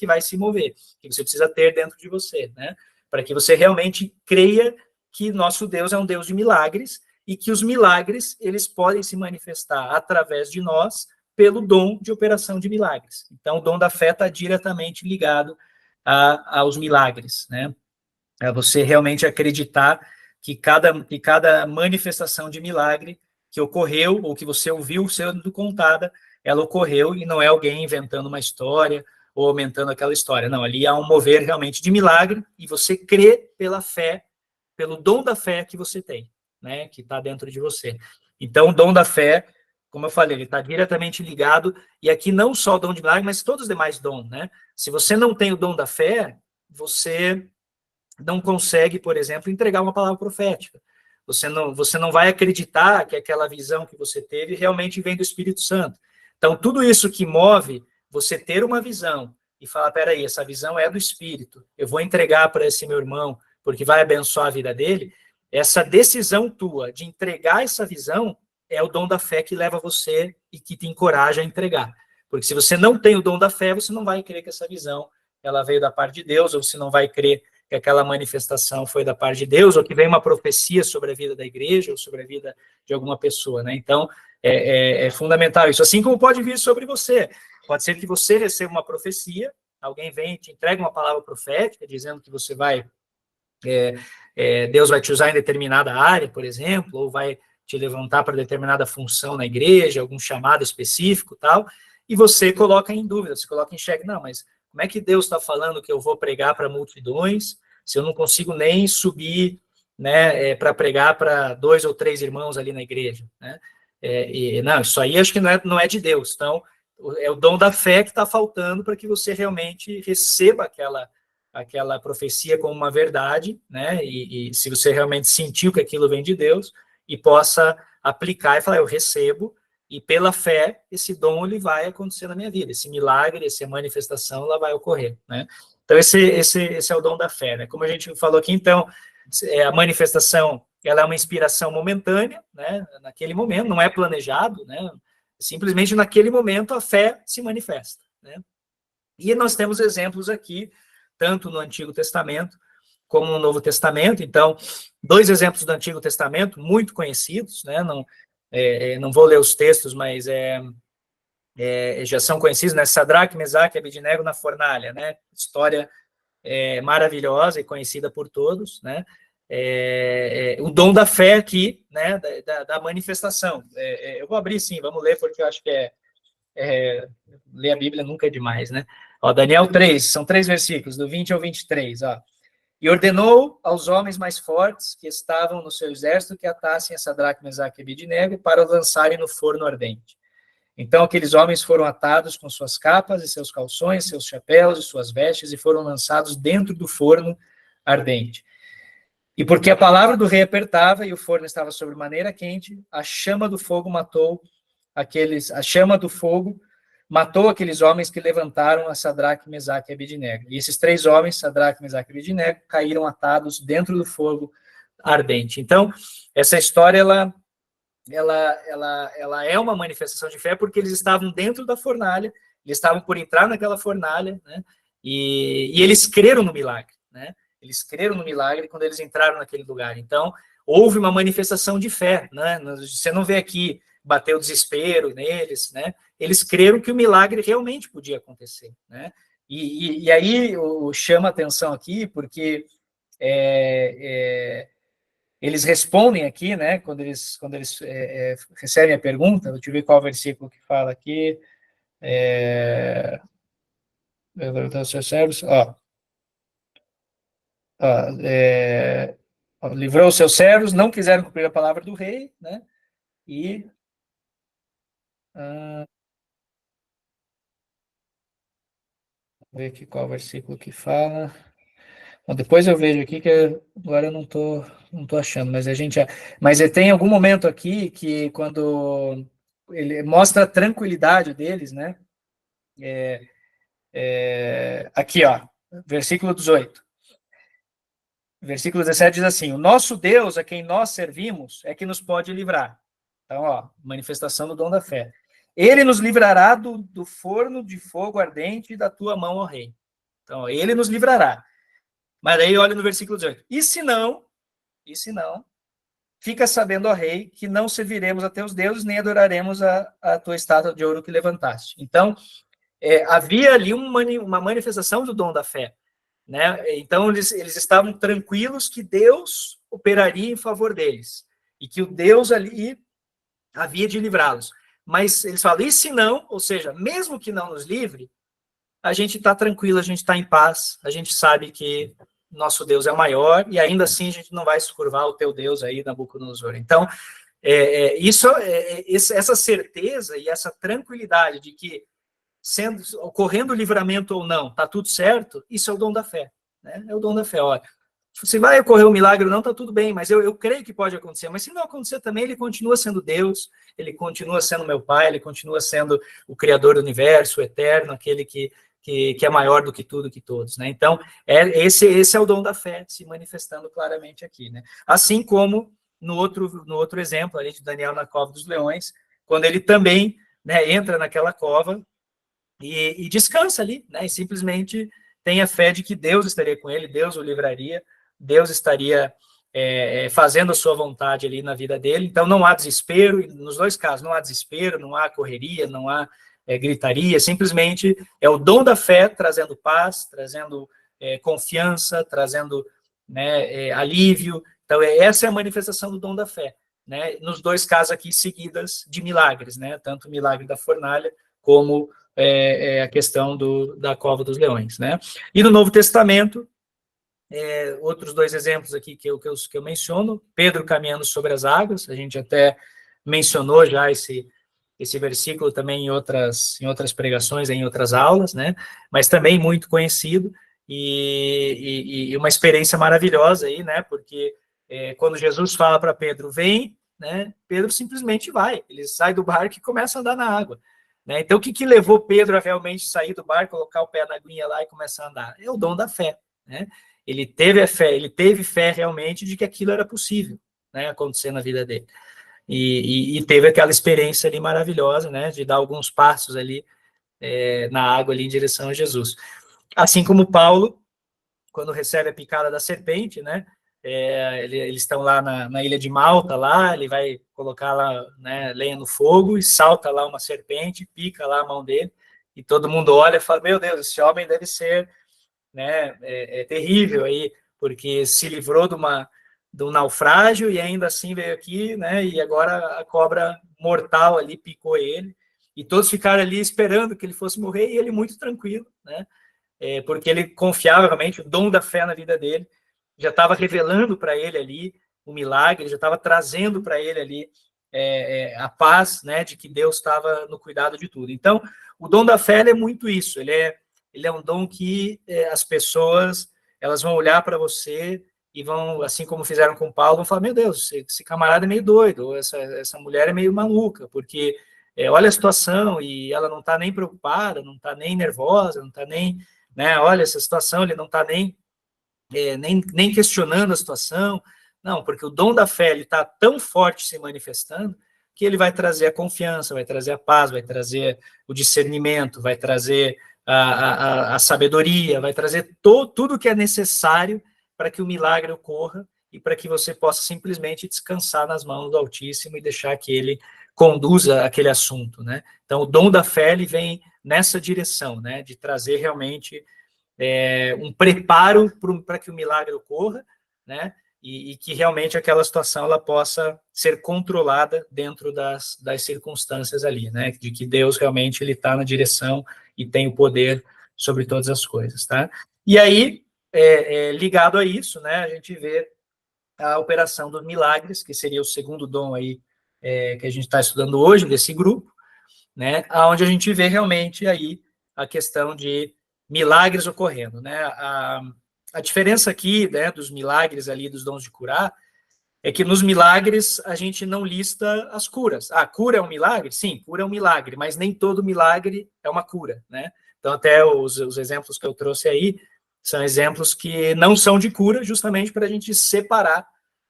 vai se mover, que você precisa ter dentro de você, né? Para que você realmente creia que nosso Deus é um Deus de milagres e que os milagres, eles podem se manifestar através de nós pelo dom de operação de milagres. Então, o dom da fé está diretamente ligado aos milagres, né? É você realmente acreditar que cada manifestação de milagre que ocorreu, ou que você ouviu sendo contada, ela ocorreu e não é alguém inventando uma história ou aumentando aquela história. Não, ali há um mover realmente de milagre e você crê pela fé, pelo dom da fé que você tem, né, que está dentro de você. Então, o dom da fé, como eu falei, ele está diretamente ligado, e aqui não só o dom de milagre, mas todos os demais dons, né? Se você não tem o dom da fé, você não consegue, por exemplo, entregar uma palavra profética. Você não vai acreditar que aquela visão que você teve realmente vem do Espírito Santo. Então, tudo isso que move você ter uma visão e falar, peraí, essa visão é do Espírito, eu vou entregar para esse meu irmão, porque vai abençoar a vida dele, essa decisão tua de entregar essa visão é o dom da fé que leva você e que te encoraja a entregar. Porque se você não tem o dom da fé, você não vai crer que essa visão ela veio da parte de Deus, ou você não vai crer que aquela manifestação foi da parte de Deus, ou que vem uma profecia sobre a vida da igreja, ou sobre a vida de alguma pessoa, né? Então, é fundamental isso. Assim como pode vir sobre você. Pode ser que você receba uma profecia, alguém vem e te entrega uma palavra profética, dizendo que você vai... Deus vai te usar em determinada área, por exemplo, ou vai te levantar para determinada função na igreja, algum chamado específico, tal, e você coloca em dúvida, você coloca em xeque, não, mas como é que Deus está falando que eu vou pregar para multidões, se eu não consigo nem subir, né, para pregar para 2 ou 3 irmãos ali na igreja, né? Não, isso aí acho que não é de Deus. Então, é o dom da fé que está faltando para que você realmente receba aquela profecia como uma verdade, né? E se você realmente sentiu que aquilo vem de Deus e possa aplicar e falar, eu recebo, e pela fé, esse dom ele vai acontecer na minha vida, esse milagre, essa manifestação, ela vai ocorrer, né? Então, esse é o dom da fé, né? Como a gente falou aqui, então, a manifestação, ela é uma inspiração momentânea, né? Naquele momento, não é planejado, né? Simplesmente naquele momento a fé se manifesta, né? E nós temos exemplos aqui, tanto no Antigo Testamento como no Novo Testamento. Então, 2 exemplos do Antigo Testamento muito conhecidos, né? Não vou ler os textos, mas já são conhecidos, né? Sadraque, Mesaque e Abednego na fornalha, né? História maravilhosa e conhecida por todos, né? O dom da fé aqui, né? Da manifestação. Eu vou abrir sim, vamos ler, porque eu acho que ler a Bíblia nunca é demais, né? Ó, Daniel 3, são 3 versículos, do 20 ao 23, ó. E ordenou aos homens mais fortes que estavam no seu exército que atassem a Sadraque, Mesaque e Abednego para os lançarem no forno ardente. Então aqueles homens foram atados com suas capas e seus calções, seus chapéus e suas vestes e foram lançados dentro do forno ardente. E porque a palavra do rei apertava e o forno estava sobremaneira quente, a chama do fogo matou aqueles homens que levantaram a Sadraque, Mesaque e Abednego. E esses 3 homens, Sadraque, Mesaque e Abednego, caíram atados dentro do fogo ardente. Então, essa história, ela é uma manifestação de fé porque eles estavam dentro da fornalha, eles estavam por entrar naquela fornalha, né? E eles creram no milagre, né? Eles creram no milagre quando eles entraram naquele lugar. Então, houve uma manifestação de fé, né? Você não vê aqui bater o desespero neles, né? Eles creram que o milagre realmente podia acontecer, né? E aí chama atenção aqui, porque eles respondem aqui, né? Quando eles recebem a pergunta, deixa eu ver qual versículo que fala aqui. Os seus servos, livrou os seus servos, não quiseram cumprir a palavra do rei, né? E ver aqui qual versículo que fala. Bom, depois eu vejo aqui que agora eu não tô achando, mas tem algum momento aqui que quando ele mostra a tranquilidade deles, né? Aqui, ó, versículo 18. Versículo 17 diz assim: o nosso Deus, a quem nós servimos, é que nos pode livrar. Então, ó, manifestação do dom da fé. Ele nos livrará do forno de fogo ardente da tua mão, ó rei. Então, ó, ele nos livrará. Mas aí olha no versículo 18. E se não, fica sabendo, ó rei, que não serviremos a teus deuses, nem adoraremos a tua estátua de ouro que levantaste. Então, havia ali uma manifestação do dom da fé, né? Então, eles estavam tranquilos que Deus operaria em favor deles. E que o Deus ali havia de livrá-los. Mas eles falam, e se não, ou seja, mesmo que não nos livre, a gente está tranquilo, a gente está em paz, a gente sabe que nosso Deus é o maior, e ainda assim a gente não vai se curvar ao teu Deus aí, Nabucodonosor. Então, essa certeza e essa tranquilidade de que, ocorrendo o livramento ou não, está tudo certo, isso é o dom da fé. Né? É o dom da fé. Olha, se vai ocorrer um milagre ou não, está tudo bem, mas eu creio que pode acontecer. Mas se não acontecer também, ele continua sendo Deus, ele continua sendo meu Pai, ele continua sendo o Criador do universo, o eterno, aquele que é maior do que tudo, que todos. Né? Então, esse é o dom da fé se manifestando claramente aqui. Né? Assim como no outro exemplo ali de Daniel na cova dos leões, quando ele também, né, entra naquela cova e descansa ali, né, e simplesmente tem a fé de que Deus estaria com ele, Deus o livraria, Deus estaria fazendo a sua vontade ali na vida dele. Então não há desespero, nos dois casos não há desespero, não há correria, não há gritaria, simplesmente é o dom da fé trazendo paz, trazendo confiança, trazendo, né, alívio. Então essa é a manifestação do dom da fé, né, nos dois casos aqui seguidas de milagres, né, tanto o milagre da fornalha como a questão da cova dos leões, né? E no Novo Testamento, outros dois exemplos aqui que eu menciono, Pedro caminhando sobre as águas, a gente até mencionou já esse versículo também em outras pregações, em outras aulas, né? Mas também muito conhecido e uma experiência maravilhosa aí, né? Porque quando Jesus fala para Pedro, vem, né? Pedro simplesmente vai, ele sai do barco e começa a andar na água. Né? Então, o que levou Pedro a realmente sair do barco, colocar o pé na aguinha lá e começar a andar? É o dom da fé. Né? Ele teve fé realmente de que aquilo era possível, né, acontecer na vida dele. E teve aquela experiência ali maravilhosa, né, de dar alguns passos ali na água ali em direção a Jesus. Assim como Paulo, quando recebe a picada da serpente, né, eles estão lá na ilha de Malta, lá, ele vai colocar lá, né, lenha no fogo e salta lá uma serpente, pica lá a mão dele, e todo mundo olha e fala, meu Deus, esse homem deve ser, né, terrível aí, porque se livrou de um naufrágio e ainda assim veio aqui, né, e agora a cobra mortal ali picou ele, e todos ficaram ali esperando que ele fosse morrer, e ele muito tranquilo, né, porque ele confiava realmente, o dom da fé na vida dele, já estava revelando para ele ali o milagre, já estava trazendo para ele ali a paz, né, de que Deus estava no cuidado de tudo. Então, o dom da fé é muito isso, ele é um dom que as pessoas, elas vão olhar para você e vão, assim como fizeram com Paulo, vão falar, meu Deus, esse camarada é meio doido, ou essa mulher é meio maluca, porque olha a situação, e ela não está nem preocupada, não está nem nervosa, não está nem, né, olha essa situação, ele não está nem questionando a situação, não, porque o dom da fé está tão forte se manifestando que ele vai trazer a confiança, vai trazer a paz, vai trazer o discernimento, vai trazer a sabedoria, vai trazer tudo que é necessário para que o milagre ocorra e para que você possa simplesmente descansar nas mãos do Altíssimo e deixar que ele conduza aquele assunto, né? Então, o dom da fé, ele vem nessa direção, né, de trazer realmente um preparo para que o milagre ocorra, né? E que realmente aquela situação ela possa ser controlada dentro das circunstâncias ali, né? De que Deus realmente ele está na direção e tem o poder sobre todas as coisas, tá? E aí, ligado a isso, né? A gente vê a operação dos milagres, que seria o segundo dom aí que a gente está estudando hoje desse grupo, né? Aonde a gente vê realmente aí a questão de milagres ocorrendo, né? A diferença aqui, né, dos milagres ali, dos dons de curar, é que nos milagres a gente não lista as curas. Cura é um milagre? Sim, cura é um milagre, mas nem todo milagre é uma cura, né? Então, até os exemplos que eu trouxe aí são exemplos que não são de cura, justamente para a gente separar,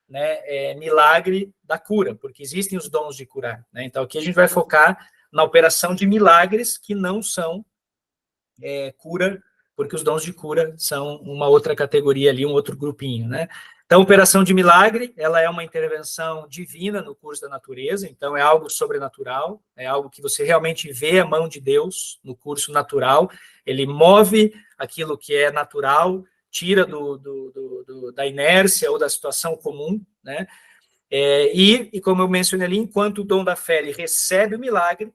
né, milagre da cura, porque existem os dons de curar, né? Então, aqui a gente vai focar na operação de milagres que não são cura, porque os dons de cura são uma outra categoria ali, um outro grupinho, né? Então, a operação de milagre, ela é uma intervenção divina no curso da natureza, então é algo sobrenatural, é algo que você realmente vê a mão de Deus no curso natural, ele move aquilo que é natural, tira da inércia ou da situação comum, né? E como eu mencionei ali, enquanto o dom da fé ele recebe o milagre,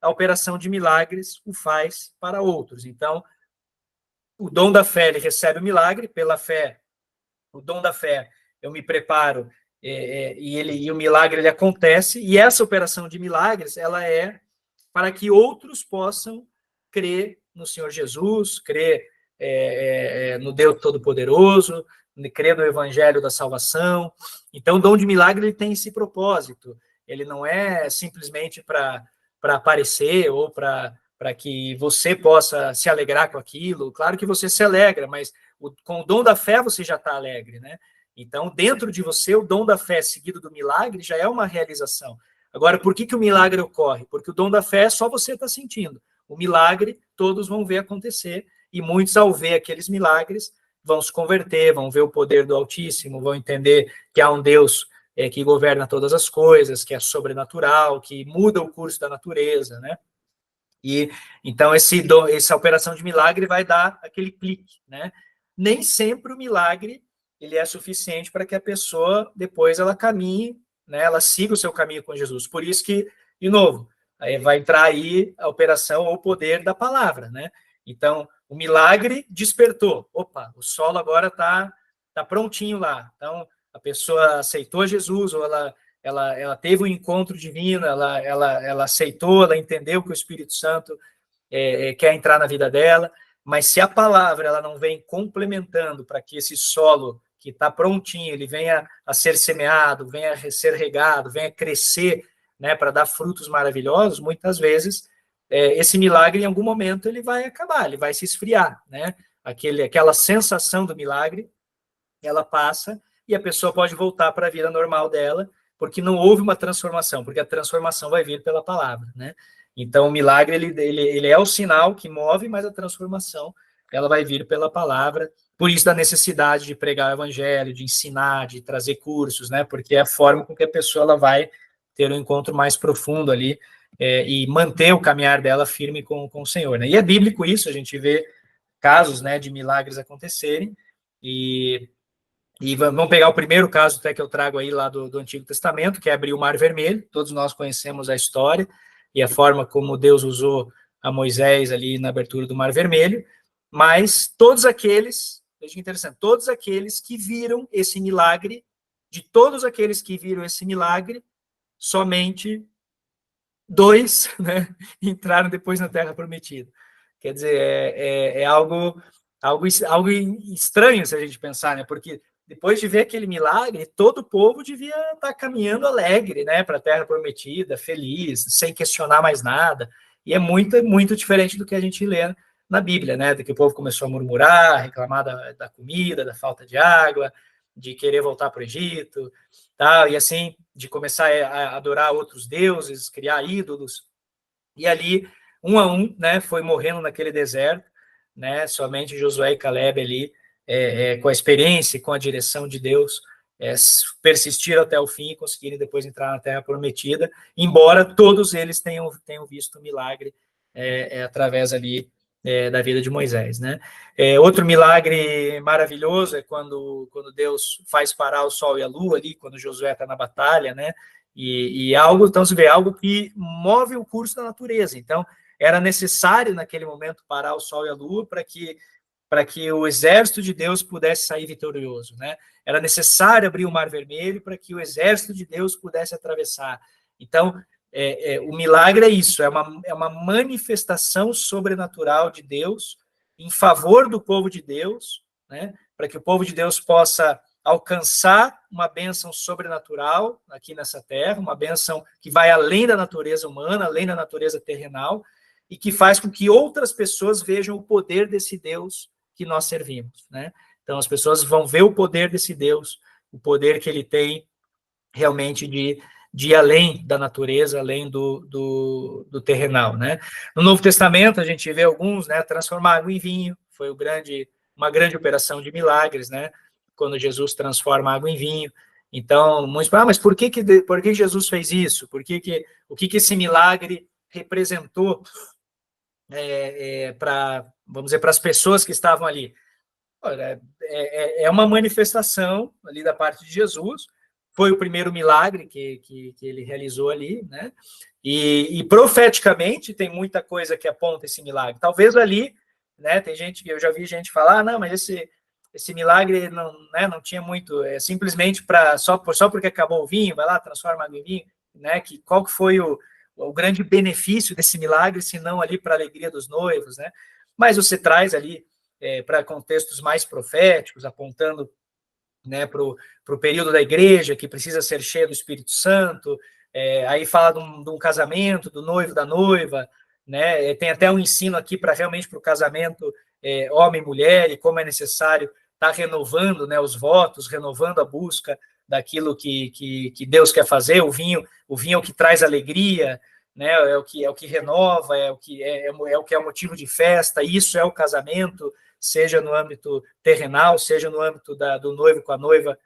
a operação de milagres o faz para outros. Então, o dom da fé ele recebe o milagre, pela fé, o dom da fé, eu me preparo e o milagre ele acontece, e essa operação de milagres, ela é para que outros possam crer no Senhor Jesus, crer no Deus Todo-Poderoso, crer no Evangelho da Salvação. Então, o dom de milagre ele tem esse propósito. Ele não é simplesmente para aparecer ou para que você possa se alegrar com aquilo. Claro que você se alegra, mas com o dom da fé você já está alegre, né? Então, dentro de você, o dom da fé seguido do milagre já é uma realização. Agora, por que o milagre ocorre? Porque o dom da fé é só você está sentindo. O milagre, todos vão ver acontecer, e muitos, ao ver aqueles milagres, vão se converter, vão ver o poder do Altíssimo, vão entender que há um Deus que governa todas as coisas, que é sobrenatural, que muda o curso da natureza, né? E então essa operação de milagre vai dar aquele clique, né? Nem sempre o milagre ele é suficiente para que a pessoa depois ela caminhe, né? Ela siga o seu caminho com Jesus. Por isso que, de novo, aí vai entrar aí a operação ou o poder da palavra, né? Então, o milagre despertou. Opa, o solo agora tá prontinho lá. Então, a pessoa aceitou Jesus, ou ela teve um encontro divino, ela aceitou, ela entendeu que o Espírito Santo quer entrar na vida dela, mas se a palavra ela não vem complementando para que esse solo que está prontinho, ele venha a ser semeado, venha a ser regado, venha a crescer, né, para dar frutos maravilhosos, muitas vezes esse milagre em algum momento ele vai acabar, ele vai se esfriar, né? Aquela sensação do milagre, ela passa e a pessoa pode voltar para a vida normal dela, porque não houve uma transformação, porque a transformação vai vir pela palavra, né? Então, o milagre, ele é o sinal que move, mas a transformação, ela vai vir pela palavra, por isso da necessidade de pregar o evangelho, de ensinar, de trazer cursos, né? Porque é a forma com que a pessoa ela vai ter um encontro mais profundo ali e manter o caminhar dela firme com o Senhor, né? E é bíblico isso, a gente vê casos, né, de milagres acontecerem, e vamos pegar o primeiro caso até que eu trago aí lá do Antigo Testamento, que é abrir o Mar Vermelho. Todos nós conhecemos a história e a forma como Deus usou a Moisés ali na abertura do Mar Vermelho, mas todos aqueles, veja que interessante, todos aqueles que viram esse milagre, de todos aqueles que viram esse milagre, somente 2, né, entraram depois na Terra Prometida. Quer dizer, é algo estranho se a gente pensar, né? Porque depois de ver aquele milagre, todo o povo devia estar caminhando alegre, né, para a Terra Prometida, feliz, sem questionar mais nada. E é muito diferente do que a gente lê na Bíblia, né? De que o povo começou a murmurar, reclamar da comida, da falta de água, de querer voltar para o Egito, tal, e assim, de começar a adorar outros deuses, criar ídolos. E ali, um a um, né, foi morrendo naquele deserto, né? Somente Josué e Caleb ali, com a experiência e com a direção de Deus, persistiram até o fim e conseguirem depois entrar na Terra Prometida, embora todos eles tenham visto o milagre através ali da vida de Moisés, né? Outro milagre maravilhoso é quando Deus faz parar o sol e a lua ali, quando Josué está na batalha, né? E algo, então se vê algo que move o curso da natureza. Então, era necessário naquele momento parar o sol e a lua para que o exército de Deus pudesse sair vitorioso, né? Era necessário abrir o Mar Vermelho para que o exército de Deus pudesse atravessar. Então, o milagre é isso, é uma manifestação sobrenatural de Deus em favor do povo de Deus, né? Para que o povo de Deus possa alcançar uma bênção sobrenatural aqui nessa terra, uma bênção que vai além da natureza humana, além da natureza terrenal, e que faz com que outras pessoas vejam o poder desse Deus que nós servimos, né? Então, as pessoas vão ver o poder desse Deus, o poder que ele tem realmente de ir além da natureza, além do terrenal, né? No Novo Testamento, a gente vê alguns, né, transformar água em vinho, foi uma grande operação de milagres, né? Quando Jesus transforma água em vinho. Então, muitos falam, mas por que Jesus fez isso? O que esse milagre representou vamos dizer, para as pessoas que estavam ali? Olha, é uma manifestação ali da parte de Jesus foi o primeiro milagre que ele realizou ali, né? E profeticamente tem muita coisa que aponta esse milagre. Talvez ali, né? Tem gente que eu já vi gente falar, não, mas esse milagre não, né, não tinha muito, é simplesmente para só porque acabou o vinho, vai lá, transforma água em vinho, né? Qual que foi o grande benefício desse milagre, se não ali para a alegria dos noivos, né? Mas você traz ali para contextos mais proféticos, apontando, né, para o período da igreja, que precisa ser cheio do Espírito Santo, aí fala de um casamento, do noivo, da noiva, né, tem até um ensino aqui para realmente para o casamento homem e mulher, e como é necessário estar renovando, né, os votos, renovando a busca daquilo que Deus quer fazer. O vinho é o que traz alegria, né, é o que renova, é o que é o motivo de festa, isso é o casamento, seja no âmbito terrenal, seja no âmbito do noivo com a noiva,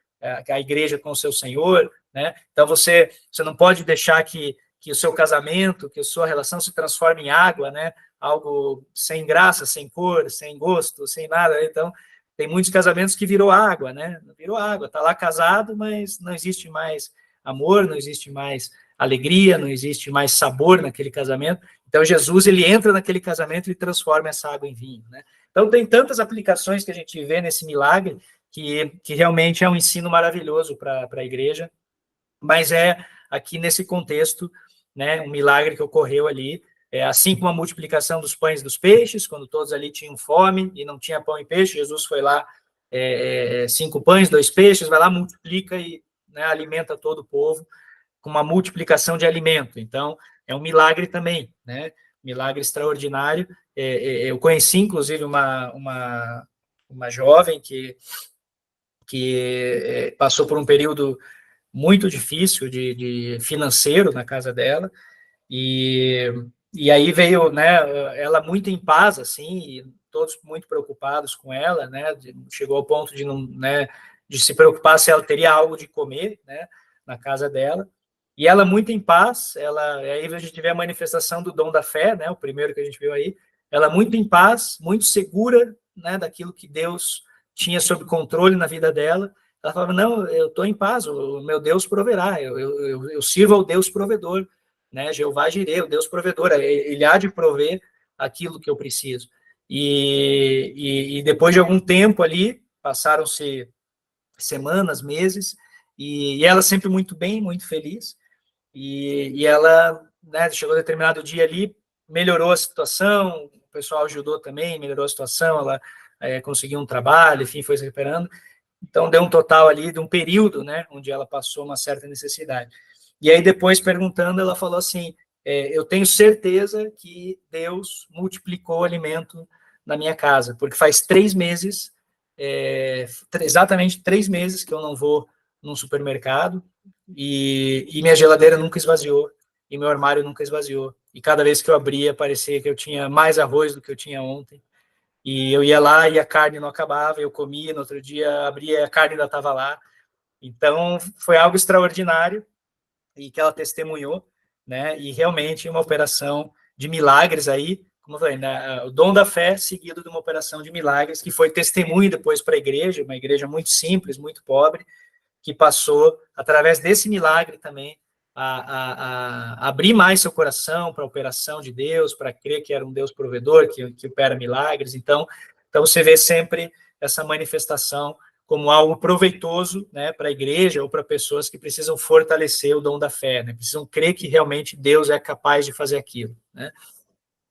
a igreja com o seu Senhor, né? Então você não pode deixar que o seu casamento, que a sua relação se transforme em água, né? Algo sem graça, sem cor, sem gosto, sem nada. Então tem muitos casamentos que virou água, né? Virou água, tá lá casado, mas não existe mais amor, não existe mais alegria, não existe mais sabor naquele casamento. Então Jesus, ele entra naquele casamento e transforma essa água em vinho, né? Então, tem tantas aplicações que a gente vê nesse milagre que realmente é um ensino maravilhoso para a igreja, mas aqui nesse contexto, né, um milagre que ocorreu ali, assim como a multiplicação dos pães e dos peixes, quando todos ali tinham fome e não tinha pão e peixe, Jesus foi lá, 5 pães, 2 peixes, vai lá, multiplica e, né, alimenta todo o povo com uma multiplicação de alimento. Então, é um milagre também, né? Milagre extraordinário. Eu conheci, inclusive, uma jovem que passou por um período muito difícil de financeiro na casa dela, e aí veio, né, ela muito em paz, assim, e todos muito preocupados com ela, né, chegou ao ponto de não, né, de se preocupar se ela teria algo de comer, né, na casa dela, e ela muito em paz, aí a gente vê a manifestação do dom da fé, né, o primeiro que a gente viu aí, ela muito em paz, muito segura, né, daquilo que Deus tinha sob controle na vida dela. Ela falava, não, eu estou em paz, o meu Deus proverá, eu sirvo ao Deus provedor, né, Jeová Jireh, o Deus provedor, ele há de prover aquilo que eu preciso. E depois de algum tempo ali, passaram-se semanas, meses, e ela sempre muito bem, muito feliz, e ela, né, chegou a determinado dia ali, melhorou a situação, o pessoal ajudou também, melhorou a situação, ela conseguiu um trabalho, enfim, foi se recuperando. Então, deu um total ali de um período, né, onde ela passou uma certa necessidade. E aí, depois, perguntando, ela falou assim, eu tenho certeza que Deus multiplicou o alimento na minha casa, porque faz 3 meses, exatamente 3 meses que eu não vou num supermercado, e minha geladeira nunca esvaziou, e meu armário nunca esvaziou. E cada vez que eu abria, parecia que eu tinha mais arroz do que eu tinha ontem. E eu ia lá e a carne não acabava, eu comia, no outro dia abria e a carne ainda estava lá. Então, foi algo extraordinário e que ela testemunhou, né? E realmente uma operação de milagres aí, como eu falei, né? O dom da fé seguido de uma operação de milagres que foi testemunho depois para a igreja, uma igreja muito simples, muito pobre, que passou, através desse milagre também, a abrir mais seu coração para a operação de Deus, para crer que era um Deus provedor, que opera milagres. Então você vê sempre essa manifestação como algo proveitoso, né, para a igreja ou para pessoas que precisam fortalecer o dom da fé, né, precisam crer que realmente Deus é capaz de fazer aquilo, né.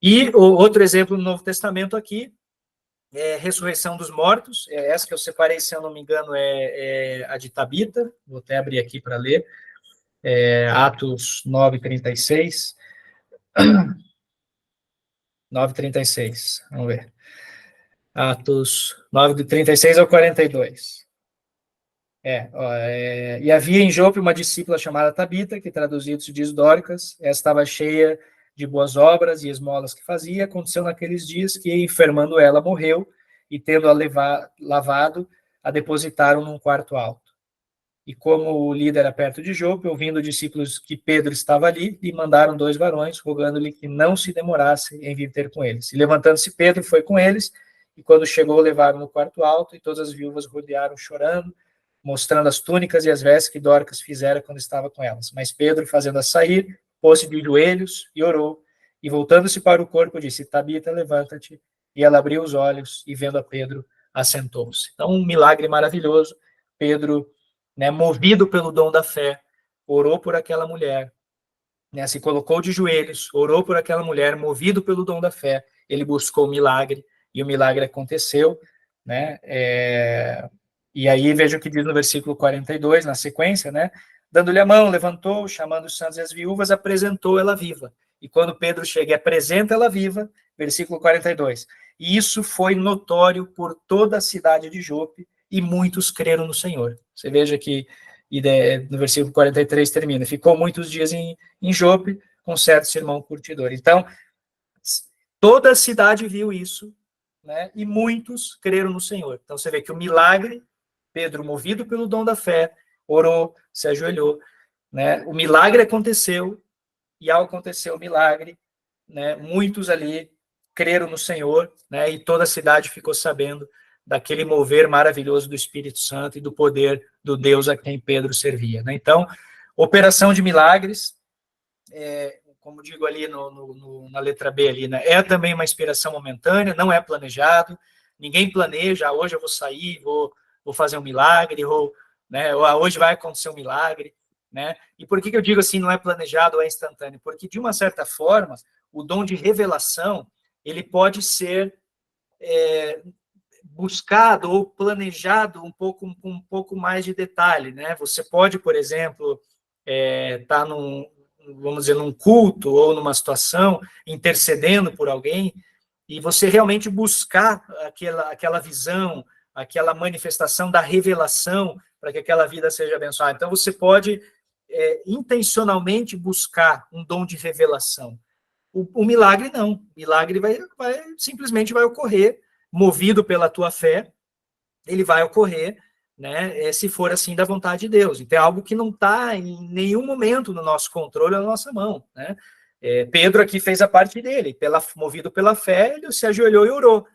E o outro exemplo no Novo Testamento aqui, ressurreição dos mortos, essa que eu separei, se eu não me engano, é a de Tabita, vou até abrir aqui para ler, Atos 9:36, 9:36, vamos ver, Atos 9:36 ao 42. E havia em Jope uma discípula chamada Tabita, que traduzido se diz Dórcas, ela estava cheia de boas obras e esmolas que fazia. Aconteceu naqueles dias que, enfermando ela, morreu, e tendo-a lavado, a depositaram num quarto alto. E como o líder era perto de Jope, ouvindo os discípulos que Pedro estava ali, lhe mandaram 2 varões, rogando-lhe que não se demorasse em vir ter com eles. E levantando-se Pedro, foi com eles, e quando chegou, levaram no quarto alto, e todas as viúvas rodearam chorando, mostrando as túnicas e as vestes que Dorcas fizera quando estava com elas. Mas Pedro, fazendo-a sair, pôs-se de joelhos e orou, e voltando-se para o corpo, disse: Tabita, levanta-te. E ela abriu os olhos, e vendo a Pedro, assentou-se. Então, um milagre maravilhoso. Pedro, né, movido pelo dom da fé, orou por aquela mulher, né, se colocou de joelhos, orou por aquela mulher, movido pelo dom da fé, ele buscou o milagre, e o milagre aconteceu, né, e aí veja o que diz no versículo 42, na sequência, né, dando-lhe a mão, levantou, chamando os santos e as viúvas, apresentou ela viva, e quando Pedro chega e apresenta ela viva, versículo 42, e isso foi notório por toda a cidade de Jope, e muitos creram no Senhor. Você veja que no versículo 43 termina, ficou muitos dias em Jope, com certo sermão curtidor. Então, toda a cidade viu isso, né, e muitos creram no Senhor. Então, você vê que o milagre, Pedro, movido pelo dom da fé, orou, se ajoelhou, né, o milagre aconteceu, e ao acontecer o milagre, né, muitos ali creram no Senhor, né, e toda a cidade ficou sabendo daquele mover maravilhoso do Espírito Santo e do poder do Deus a quem Pedro servia, né? Então, operação de milagres, como digo ali na letra B ali, né, é também uma inspiração momentânea, não é planejado, ninguém planeja, hoje eu vou sair, vou fazer um milagre, né, hoje vai acontecer um milagre, né? E por que eu digo assim, não é planejado ou é instantâneo? Porque, de uma certa forma, o dom de revelação, ele pode ser buscado ou planejado com um pouco mais de detalhe, né? Você pode, por exemplo, estar vamos dizer, num culto ou numa situação, intercedendo por alguém, e você realmente buscar aquela visão, aquela manifestação da revelação para que aquela vida seja abençoada. Então, você pode intencionalmente buscar um dom de revelação. O milagre não. O milagre simplesmente vai ocorrer, movido pela tua fé, ele vai ocorrer, né, se for assim da vontade de Deus. Então, é algo que não está em nenhum momento no nosso controle, na nossa mão, né? Pedro aqui fez a parte dele, movido pela fé, ele se ajoelhou e orou.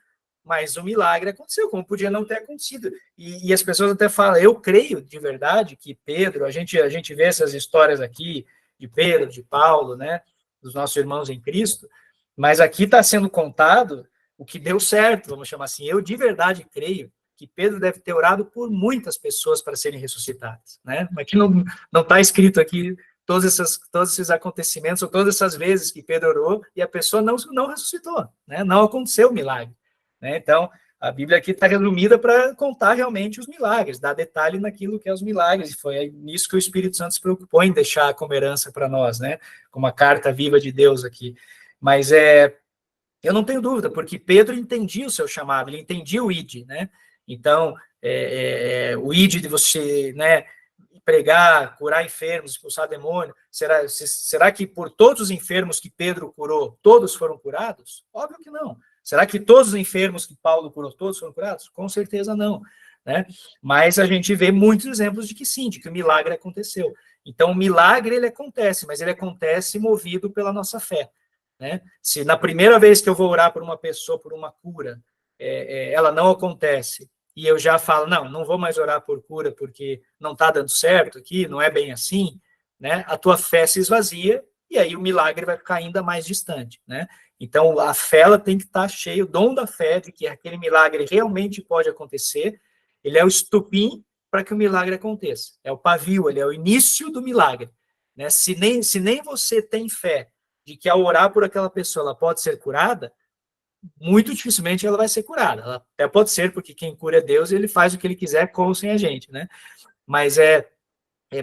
Mas o milagre aconteceu, como podia não ter acontecido. E as pessoas até falam, eu creio de verdade que Pedro, a gente vê essas histórias aqui, de Pedro, de Paulo, né, dos nossos irmãos em Cristo, mas aqui está sendo contado o que deu certo, vamos chamar assim. Eu de verdade creio que Pedro deve ter orado por muitas pessoas para serem ressuscitadas, né? Mas aqui não está escrito aqui todos esses acontecimentos, ou todas essas vezes que Pedro orou e a pessoa não ressuscitou, né? Não aconteceu o milagre, né? Então, a Bíblia aqui está resumida para contar realmente os milagres, dar detalhe naquilo que é os milagres, e foi nisso que o Espírito Santo se preocupou em deixar como herança para nós, né? Como a carta viva de Deus aqui. Mas eu não tenho dúvida, porque Pedro entendia o seu chamado, ele entendia o ID, né? Então, o ID de você, né, pregar, curar enfermos, expulsar demônio, será que por todos os enfermos que Pedro curou, todos foram curados? Óbvio que não. Será que todos os enfermos que Paulo curou, todos foram curados? Com certeza não, né? Mas a gente vê muitos exemplos de que sim, de que o milagre aconteceu. Então, o milagre, ele acontece, mas ele acontece movido pela nossa fé, né? Se na primeira vez que eu vou orar por uma pessoa, por uma cura, ela não acontece, e eu já falo, não vou mais orar por cura, porque não está dando certo aqui, não é bem assim, né? A tua fé se esvazia, e aí o milagre vai ficar ainda mais distante, né? Então, a fé, ela tem que estar cheia, o dom da fé, de que aquele milagre realmente pode acontecer, ele é o estupim para que o milagre aconteça, é o pavio, ele é o início do milagre, né? Se nem você tem fé de que ao orar por aquela pessoa, ela pode ser curada, muito dificilmente ela vai ser curada. Ela até pode ser, porque quem cura é Deus e ele faz o que ele quiser com ou sem a gente, né? Mas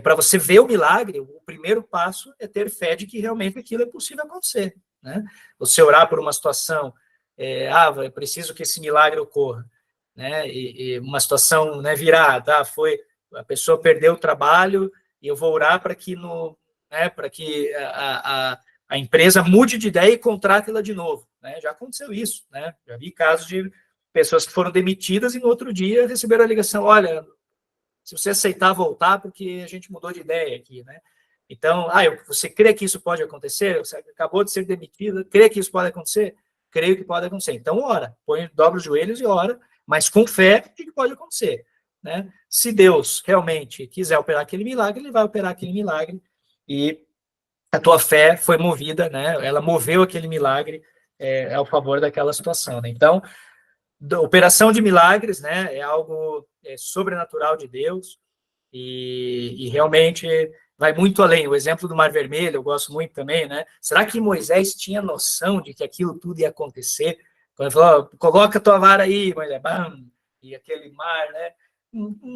para você ver o milagre, o primeiro passo é ter fé de que realmente aquilo é possível acontecer, né? Você orar por uma situação, eu preciso que esse milagre ocorra, né? E uma situação, né, virar, a pessoa perdeu o trabalho e eu vou orar para que para que a empresa mude de ideia e contrate ela de novo, né? Já aconteceu isso, né? Já vi casos de pessoas que foram demitidas e no outro dia receberam a ligação, olha, se você aceitar voltar, porque a gente mudou de ideia aqui, né? Então, você crê que isso pode acontecer? Você acabou de ser demitido, crê que isso pode acontecer? Creio que pode acontecer. Então, ora, dobra os joelhos e ora, mas com fé de que pode acontecer. né? Se Deus realmente quiser operar aquele milagre, ele vai operar aquele milagre, e a tua fé foi movida, né? Ela moveu aquele milagre ao favor daquela situação, né? Então, operação de milagres, né? É algo sobrenatural de Deus, e realmente vai muito além. O exemplo do Mar Vermelho, eu gosto muito também, né? Será que Moisés tinha noção de que aquilo tudo ia acontecer? Quando ele falou, coloca a tua vara aí, Moisés, bam, e aquele mar, né?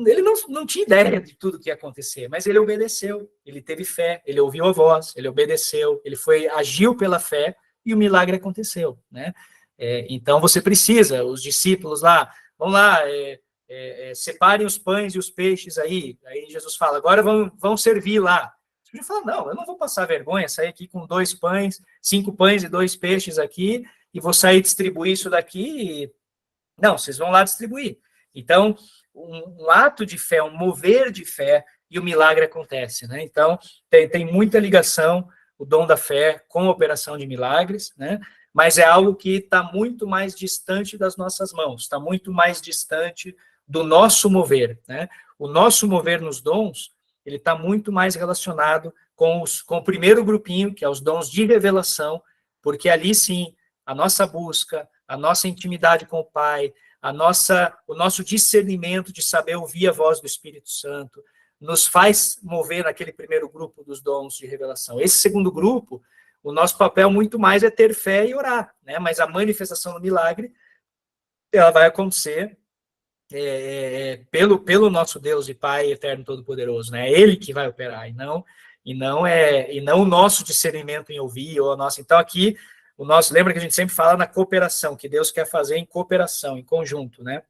Ele não tinha ideia de tudo que ia acontecer, mas ele obedeceu, ele teve fé, ele ouviu a voz, ele obedeceu, ele agiu pela fé, e o milagre aconteceu, né? Então você precisa, os discípulos lá, vão lá, separem os pães e os peixes aí Jesus fala, agora vão servir lá. Você podia falar, não, eu não vou passar vergonha, sair aqui com 2 pães, 5 pães e 2 peixes aqui, e vou sair distribuir isso daqui, não, vocês vão lá distribuir. Então, um ato de fé, um mover de fé, e o milagre acontece, né? Então, tem muita ligação, o dom da fé com a operação de milagres, né? Mas é algo que está muito mais distante das nossas mãos, está muito mais distante do nosso mover, né? O nosso mover nos dons, ele está muito mais relacionado com o primeiro grupinho, que é os dons de revelação, porque ali sim, a nossa busca, a nossa intimidade com o Pai, o nosso discernimento de saber ouvir a voz do Espírito Santo, nos faz mover naquele primeiro grupo dos dons de revelação. Esse segundo grupo, o nosso papel muito mais é ter fé e orar, né? Mas a manifestação do milagre, ela vai acontecer pelo nosso Deus e Pai eterno todo-poderoso, né? É Ele que vai operar, e não o nosso discernimento em ouvir, ou a nossa. Então, aqui, lembra que a gente sempre fala na cooperação, que Deus quer fazer em cooperação, em conjunto, né?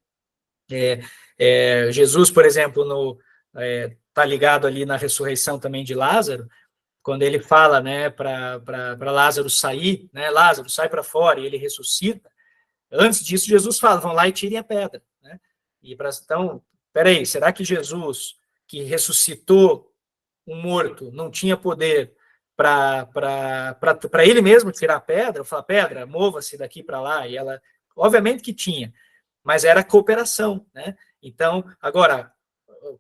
Jesus, por exemplo, tá ligado ali na ressurreição também de Lázaro, quando ele fala, né, para Lázaro sair, né, Lázaro, sai para fora, e ele ressuscita. Antes disso, Jesus fala, vão lá e tirem a pedra, né? Então, peraí, será que Jesus, que ressuscitou um morto, não tinha poder para ele mesmo tirar a pedra? Falar, pedra, mova-se daqui para lá, e ela, obviamente que tinha, mas era cooperação, né? Então, agora,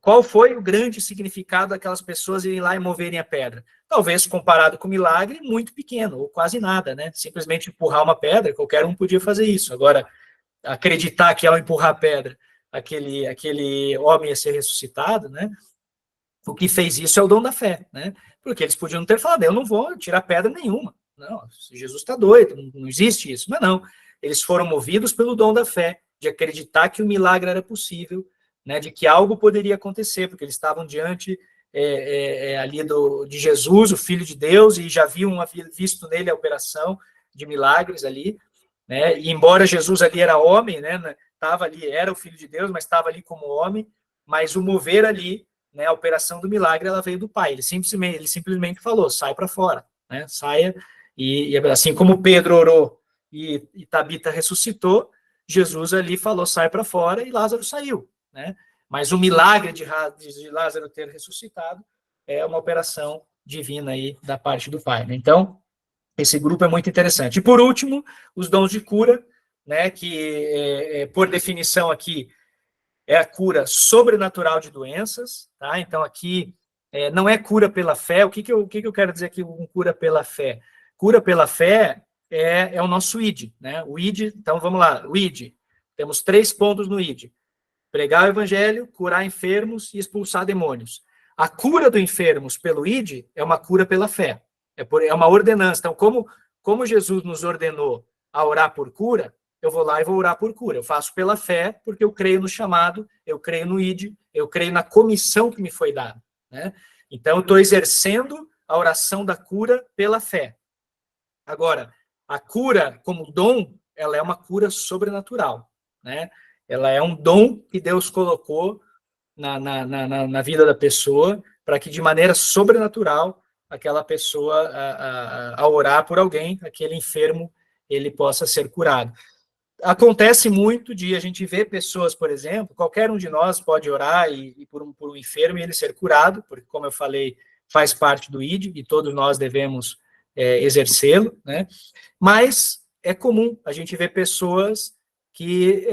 qual foi o grande significado daquelas pessoas irem lá e moverem a pedra? Talvez, comparado com o milagre, muito pequeno, ou quase nada, né? Simplesmente empurrar uma pedra, qualquer um podia fazer isso. Agora, acreditar que ao empurrar a pedra, aquele homem ia ser ressuscitado, né? O que fez isso é o dom da fé, né? Porque eles podiam ter falado, eu não vou tirar pedra nenhuma. Não, Jesus está doido, não existe isso. Mas não, eles foram movidos pelo dom da fé, de acreditar que o milagre era possível, né, de que algo poderia acontecer, porque eles estavam diante ali de Jesus, o Filho de Deus, e já haviam visto nele a operação de milagres ali, né, e embora Jesus ali era homem, né, estava ali, era o Filho de Deus, mas estava ali como homem, mas o mover ali, né, a operação do milagre, ela veio do Pai, ele simplesmente falou, sai para fora, né, saia, e assim como Pedro orou e Tabita ressuscitou, Jesus ali falou, sai para fora, e Lázaro saiu, né? Mas o milagre de Lázaro ter ressuscitado é uma operação divina aí da parte do Pai, né? Então, esse grupo é muito interessante. E por último, os dons de cura, né? Que por definição aqui é a cura sobrenatural de doenças, tá? Então aqui não é cura pela fé. O que eu quero dizer aqui com cura pela fé? Cura pela fé é o nosso ID, né? O ID, então vamos lá, o ID. Temos 3 pontos no ID. Pregar o evangelho, curar enfermos e expulsar demônios. A cura do enfermos pelo ID é uma cura pela fé. É uma ordenança. Então, como Jesus nos ordenou a orar por cura, eu vou lá e vou orar por cura. Eu faço pela fé, porque eu creio no chamado, eu creio no ID, eu creio na comissão que me foi dada, né? Então, eu estou exercendo a oração da cura pela fé. Agora, a cura como dom, ela é uma cura sobrenatural, né? Ela é um dom que Deus colocou na vida da pessoa, para que de maneira sobrenatural aquela pessoa, ao orar por alguém, aquele enfermo, ele possa ser curado. Acontece muito de a gente ver pessoas, por exemplo, qualquer um de nós pode orar por um enfermo e ele ser curado, porque, como eu falei, faz parte do ID e todos nós devemos exercê-lo, né? Mas é comum a gente ver pessoas que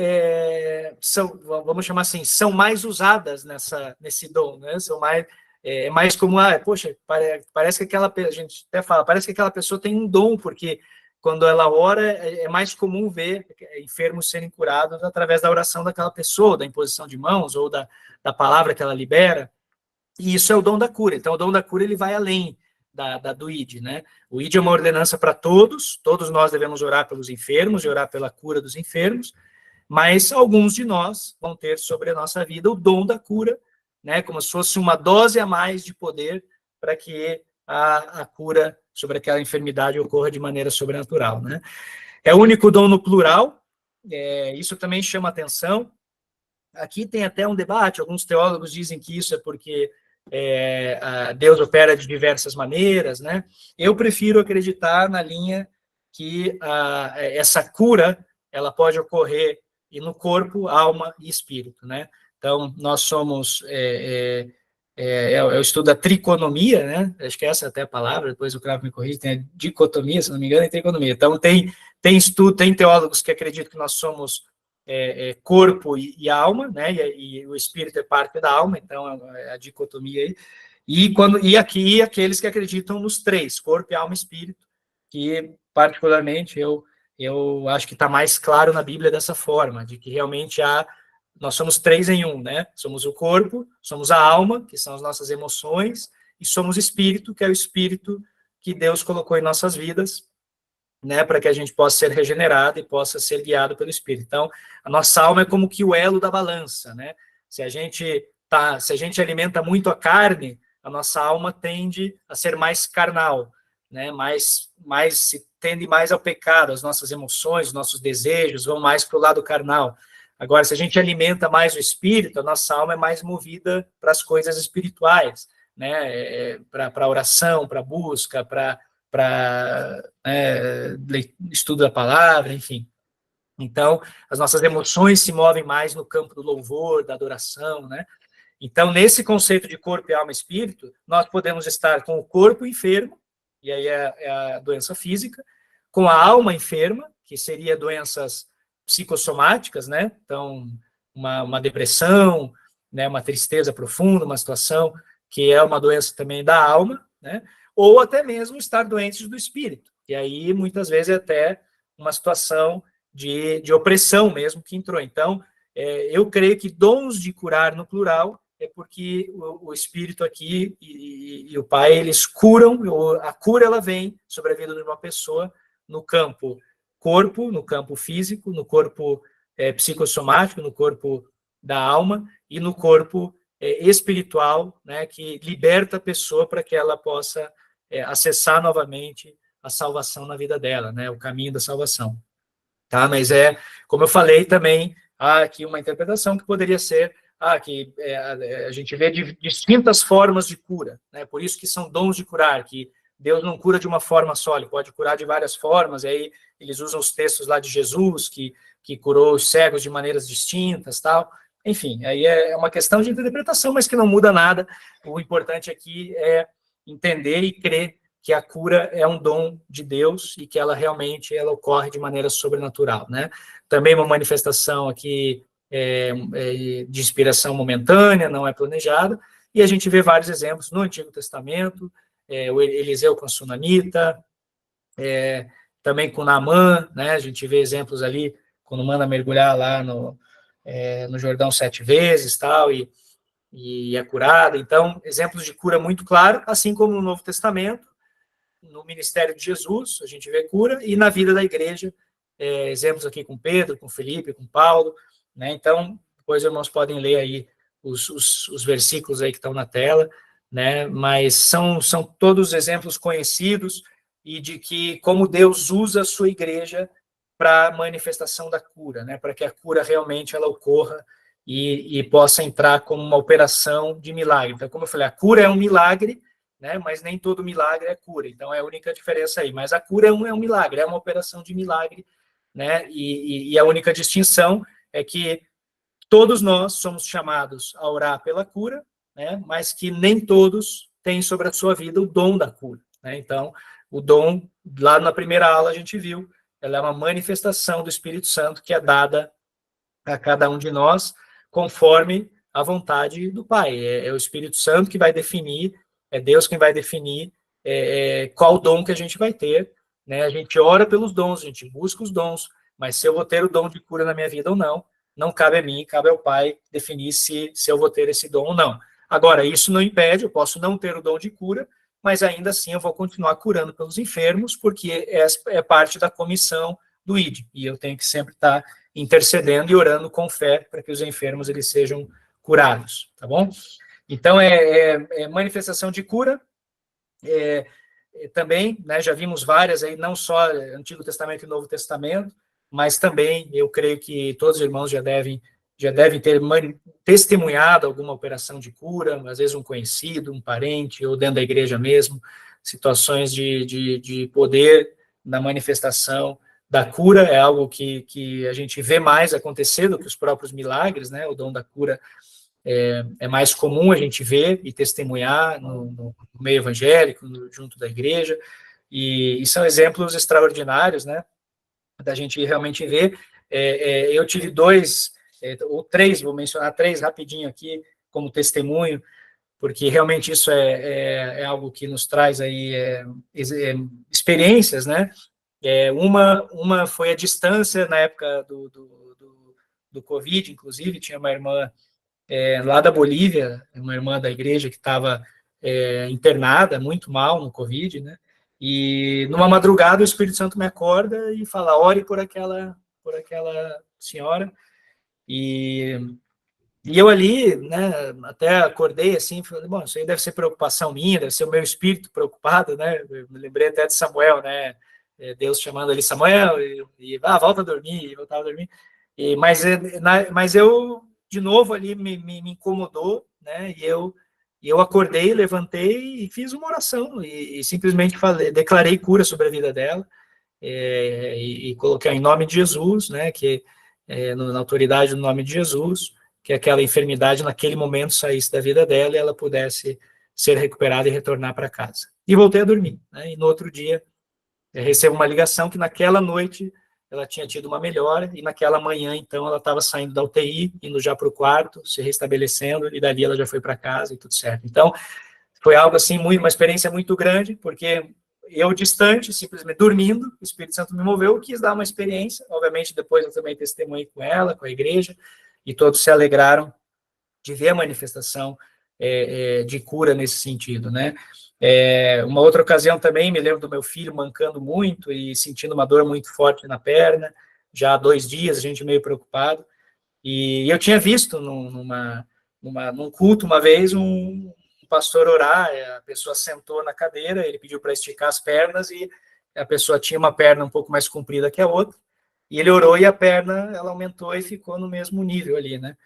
são, vamos chamar assim, são mais usadas nesse dom, né? São mais, mais como, poxa, parece que a gente até fala, parece que aquela pessoa tem um dom, porque quando ela ora, é mais comum ver enfermos serem curados através da oração daquela pessoa, da imposição de mãos, ou da palavra que ela libera, e isso é o dom da cura. Então, o dom da cura, ele vai além do ID, né? O ID é uma ordenança para todos nós devemos orar pelos enfermos e orar pela cura dos enfermos, mas alguns de nós vão ter sobre a nossa vida o dom da cura, né? Como se fosse uma dose a mais de poder para que a cura sobre aquela enfermidade ocorra de maneira sobrenatural, né? É o único dom no plural, isso também chama atenção. Aqui tem até um debate, alguns teólogos dizem que isso é porque Deus opera de diversas maneiras, né? Eu prefiro acreditar na linha que essa cura, ela pode ocorrer no corpo, alma e espírito, né? Então, nós somos, eu estudo a triconomia, né? Acho que essa é até a palavra, depois o Cravo me corrige, tem a dicotomia, se não me engano, é triconomia. Então, tem teólogos que acreditam que nós somos corpo e alma, né? E o espírito é parte da alma, então a dicotomia aí. E aqui aqueles que acreditam nos três, corpo, alma e espírito, que particularmente eu acho que está mais claro na Bíblia dessa forma, de que realmente nós somos três em um, né? Somos o corpo, somos a alma, que são as nossas emoções, e somos o espírito, que é o espírito que Deus colocou em nossas vidas, né, para que a gente possa ser regenerado e possa ser guiado pelo Espírito. Então, a nossa alma é como que o elo da balança, né? Se a gente alimenta muito a carne, a nossa alma tende a ser mais carnal, né? Tende mais ao pecado, as nossas emoções, os nossos desejos vão mais para o lado carnal. Agora, se a gente alimenta mais o espírito, a nossa alma é mais movida para as coisas espirituais, né? Para a oração, para a busca, para estudo da palavra, enfim. Então, as nossas emoções se movem mais no campo do louvor, da adoração, né? Então, nesse conceito de corpo, alma e espírito, nós podemos estar com o corpo enfermo, e aí é a doença física, com a alma enferma, que seria doenças psicossomáticas, né? Então, uma depressão, né? Uma tristeza profunda, uma situação que é uma doença também da alma, né? Ou até mesmo estar doentes do espírito. E aí, muitas vezes, é até uma situação de opressão mesmo que entrou. Então, eu creio que dons de curar no plural é porque o Espírito aqui e o Pai, eles curam, a cura ela vem sobre a vida de uma pessoa no campo corpo, no campo físico, no corpo psicossomático, no corpo da alma e no corpo espiritual, né, que liberta a pessoa para que ela possa acessar novamente a salvação na vida dela, né, o caminho da salvação. Tá? Mas como eu falei também, há aqui uma interpretação que poderia ser que a gente vê distintas formas de cura, né? Por isso que são dons de curar, que Deus não cura de uma forma só, ele pode curar de várias formas, e aí eles usam os textos lá de Jesus, que curou os cegos de maneiras distintas, tal. Enfim, aí é uma questão de interpretação, mas que não muda nada. O importante aqui é entender e crer que a cura é um dom de Deus e que ela realmente ocorre de maneira sobrenatural, né? Também uma manifestação aqui de inspiração momentânea, não é planejada, e a gente vê vários exemplos no Antigo Testamento, o Eliseu com a sunamita, também com Naamã, né? A gente vê exemplos ali, quando manda mergulhar lá no Jordão 7 vezes, tal, e é curado. Então, exemplos de cura muito claro, assim como no Novo Testamento, no ministério de Jesus, a gente vê cura, e na vida da igreja, exemplos aqui com Pedro, com Felipe, com Paulo, né? Então, depois os irmãos podem ler aí os versículos aí que estão na tela, né? Mas são todos exemplos conhecidos e de que como Deus usa a sua igreja para a manifestação da cura, né? Para que a cura realmente ela ocorra e possa entrar como uma operação de milagre. Então, como eu falei, a cura é um milagre, né? Mas nem todo milagre é cura. Então, é a única diferença aí. Mas a cura é um milagre, é uma operação de milagre, né? E a única distinção é que todos nós somos chamados a orar pela cura, né? Mas que nem todos têm sobre a sua vida o dom da cura, né? Então, o dom, lá na primeira aula a gente viu ela é uma manifestação do Espírito Santo que é dada a cada um de nós conforme a vontade do Pai. É o Espírito Santo que vai definir, é Deus quem vai definir qual dom que a gente vai ter, né? A gente ora pelos dons, a gente busca os dons, mas se eu vou ter o dom de cura na minha vida ou não, não cabe a mim, cabe ao Pai definir se eu vou ter esse dom ou não. Agora, isso não impede, eu posso não ter o dom de cura, mas ainda assim eu vou continuar curando pelos enfermos, porque é parte da comissão do ID, e eu tenho que sempre estar intercedendo e orando com fé para que os enfermos eles sejam curados, tá bom? Então, é manifestação de cura, também, né, já vimos várias aí, não só Antigo Testamento e Novo Testamento, mas também eu creio que todos os irmãos já devem ter testemunhado alguma operação de cura, às vezes um conhecido, um parente, ou dentro da igreja mesmo, situações de poder na manifestação da cura, é algo que a gente vê mais acontecer do que os próprios milagres, né? O dom da cura é mais comum a gente ver e testemunhar no meio evangélico, junto da igreja, e são exemplos extraordinários, né? Da gente realmente ver. Eu tive 2 ou 3, vou mencionar 3 rapidinho aqui, como testemunho, porque realmente isso é algo que nos traz aí experiências, né? Uma foi a distância na época do Covid, inclusive, tinha uma irmã lá da Bolívia, uma irmã da igreja que estava internada, muito mal no Covid, né? E numa madrugada o Espírito Santo me acorda e fala, ore por aquela senhora. E eu ali, né, até acordei assim, falei, bom, isso aí deve ser preocupação minha, deve ser o meu espírito preocupado, né? Eu me lembrei até de Samuel, né? Deus chamando ali Samuel e volta a dormir, e voltava a dormir. Mas eu, de novo, ali me incomodou, né? E eu acordei, levantei e fiz uma oração e simplesmente declarei cura sobre a vida dela e coloquei em nome de Jesus, né? Que na autoridade do nome de Jesus, que aquela enfermidade naquele momento saísse da vida dela e ela pudesse ser recuperada e retornar para casa. E voltei a dormir, né? E no outro dia recebo uma ligação que naquela noite ela tinha tido uma melhora e naquela manhã, então, ela estava saindo da UTI, indo já para o quarto, se restabelecendo, e dali ela já foi para casa e tudo certo. Então, foi algo assim, uma experiência muito grande, porque eu distante, simplesmente dormindo, o Espírito Santo me moveu, quis dar uma experiência, obviamente depois eu também testemunhei com ela, com a igreja, e todos se alegraram de ver a manifestação de cura nesse sentido, né? Uma outra ocasião também, me lembro do meu filho mancando muito e sentindo uma dor muito forte na perna, já há 2 dias, a gente meio preocupado, e eu tinha visto num culto uma vez um pastor orar, a pessoa sentou na cadeira, ele pediu para esticar as pernas e a pessoa tinha uma perna um pouco mais comprida que a outra, e ele orou e a perna, ela aumentou e ficou no mesmo nível ali, né?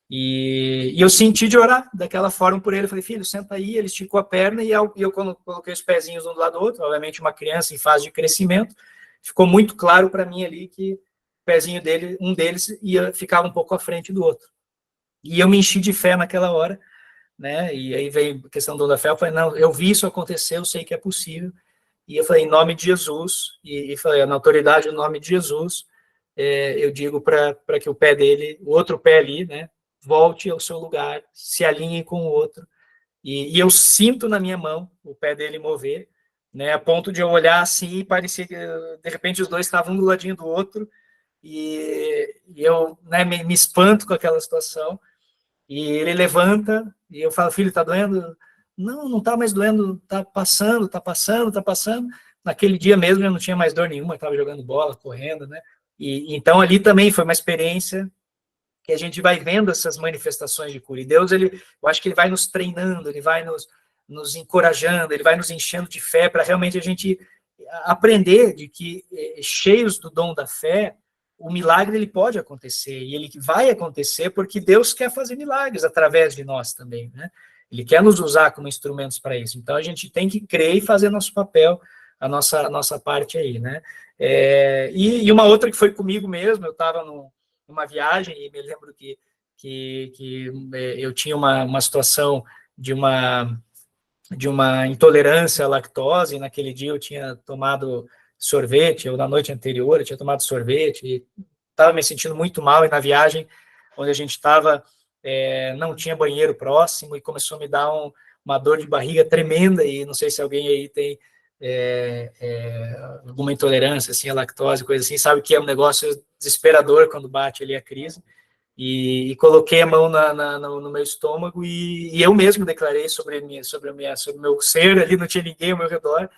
E eu senti de orar daquela forma por ele. Eu falei, filho, senta aí. Ele esticou a perna e eu coloquei os pezinhos um do lado do outro. Obviamente, uma criança em fase de crescimento. Ficou muito claro para mim ali que o pezinho dele, um deles, ficava um pouco à frente do outro. E eu me enchi de fé naquela hora, né? E aí veio a questão do da fé. Eu falei, não, eu vi isso acontecer, eu sei que é possível. E eu falei, em nome de Jesus, e falei, na autoridade, em nome de Jesus, eu digo para que o pé dele, o outro pé ali, né? Volte ao seu lugar, se alinhe com o outro, e eu sinto na minha mão o pé dele mover, né, a ponto de eu olhar assim e parecia que, de repente, os dois estavam um do ladinho do outro, e eu, né, me espanto com aquela situação, e ele levanta, e eu falo, filho, tá doendo? Não, não tá mais doendo, tá passando, tá passando, tá passando. Naquele dia mesmo eu não tinha mais dor nenhuma, estava jogando bola, correndo, né, e então ali também foi uma experiência que a gente vai vendo essas manifestações de cura. E Deus, eu acho que ele vai nos treinando, ele vai nos encorajando, ele vai nos enchendo de fé para realmente a gente aprender de que, cheios do dom da fé, o milagre ele pode acontecer, e ele vai acontecer porque Deus quer fazer milagres através de nós também, né? Ele quer nos usar como instrumentos para isso. Então, a gente tem que crer e fazer nosso papel, a nossa parte aí, né? E uma outra que foi comigo mesmo, eu estava numa viagem, e me lembro que eu tinha uma situação de uma intolerância à lactose, e naquele dia eu tinha tomado sorvete, ou na noite anterior eu tinha tomado sorvete, e estava me sentindo muito mal, e na viagem onde a gente estava, não tinha banheiro próximo, e começou a me dar uma dor de barriga tremenda, e não sei se alguém aí tem alguma intolerância assim, à lactose, coisa assim, sabe que é um negócio desesperador quando bate ali a crise, e coloquei a mão no meu estômago, e eu mesmo declarei sobre o meu ser, ali não tinha ninguém ao meu redor,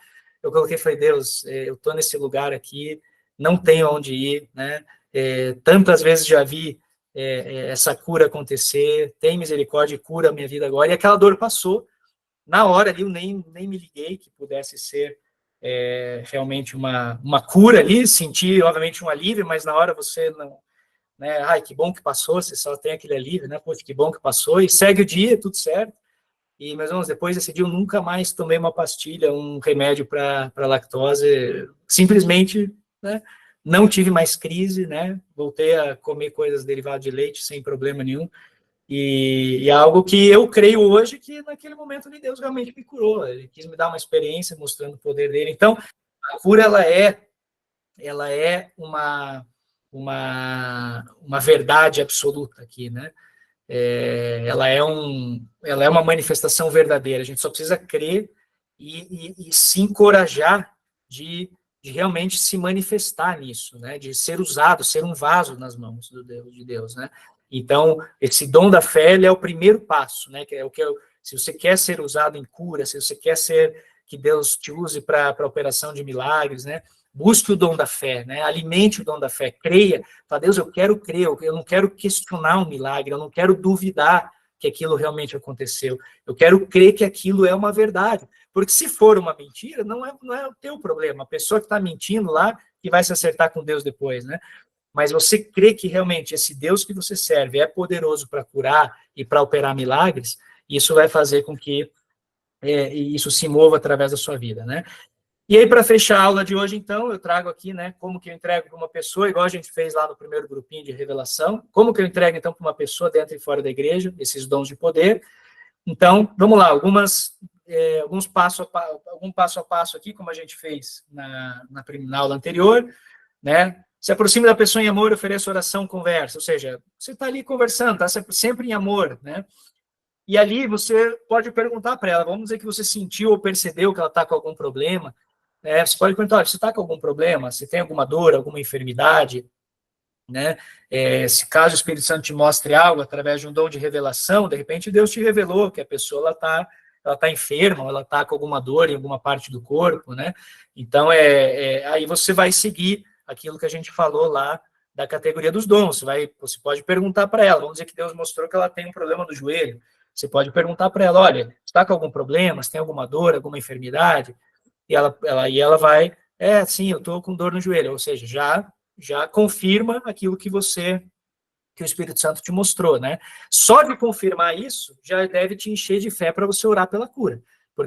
eu coloquei e falei, Deus, eu estou nesse lugar aqui, não tenho onde ir, né? Tantas vezes já vi essa cura acontecer, tem misericórdia e cura a minha vida agora, e aquela dor passou. Na hora ali eu nem me liguei que pudesse ser realmente uma cura ali, senti obviamente um alívio, mas na hora você não, né, ai, que bom que passou, você só tem aquele alívio, né, poxa, que bom que passou, e segue o dia, tudo certo. E, meus irmãos, depois desse dia eu nunca mais tomei uma pastilha, um remédio para lactose, simplesmente, né, não tive mais crise, né, voltei a comer coisas derivadas de leite sem problema nenhum, e é algo que eu creio hoje que naquele momento ali Deus realmente me curou, ele quis me dar uma experiência mostrando o poder dele. Então, a cura, ela é uma verdade absoluta aqui, né? Ela é uma manifestação verdadeira, a gente só precisa crer e se encorajar de realmente se manifestar nisso, né? De ser usado, ser um vaso nas mãos de Deus, né? Então, esse dom da fé, ele é o primeiro passo, né? Que é o que se você quer ser usado em cura, se você quer que Deus te use para a operação de milagres, né? Busque o dom da fé, né? Alimente o dom da fé, creia. Fala, Deus, eu quero crer, eu não quero questionar um milagre, eu não quero duvidar que aquilo realmente aconteceu. Eu quero crer que aquilo é uma verdade. Porque se for uma mentira, não é o teu problema. A pessoa que está mentindo lá, que vai se acertar com Deus depois, né? Mas você crê que realmente esse Deus que você serve é poderoso para curar e para operar milagres, isso vai fazer com que isso se mova através da sua vida, né? E aí, para fechar a aula de hoje, então, eu trago aqui, né, como que eu entrego para uma pessoa, igual a gente fez lá no primeiro grupinho de revelação, como que eu entrego, então, para uma pessoa dentro e fora da igreja, esses dons de poder. Então, vamos lá, algum passo a passo aqui, como a gente fez na aula anterior, né? Se aproxime da pessoa em amor, ofereça oração, conversa, ou seja, você está ali conversando, está sempre em amor, né? E ali você pode perguntar para ela, vamos dizer que você sentiu ou percebeu que ela está com algum problema, você pode perguntar, olha, você está com algum problema? Você tem alguma dor, alguma enfermidade? Né? Se caso o Espírito Santo te mostre algo através de um dom de revelação, de repente Deus te revelou que a pessoa ela tá enferma, ou ela está com alguma dor em alguma parte do corpo, né? Então, aí você vai seguir aquilo que a gente falou lá da categoria dos dons. Você pode perguntar para ela, vamos dizer que Deus mostrou que ela tem um problema no joelho, você pode perguntar para ela, olha, está com algum problema? Você tem alguma dor, alguma enfermidade? E ela vai, sim, eu estou com dor no joelho, ou seja, já confirma aquilo que o Espírito Santo te mostrou, né? Só de confirmar isso, já deve te encher de fé para você orar pela cura.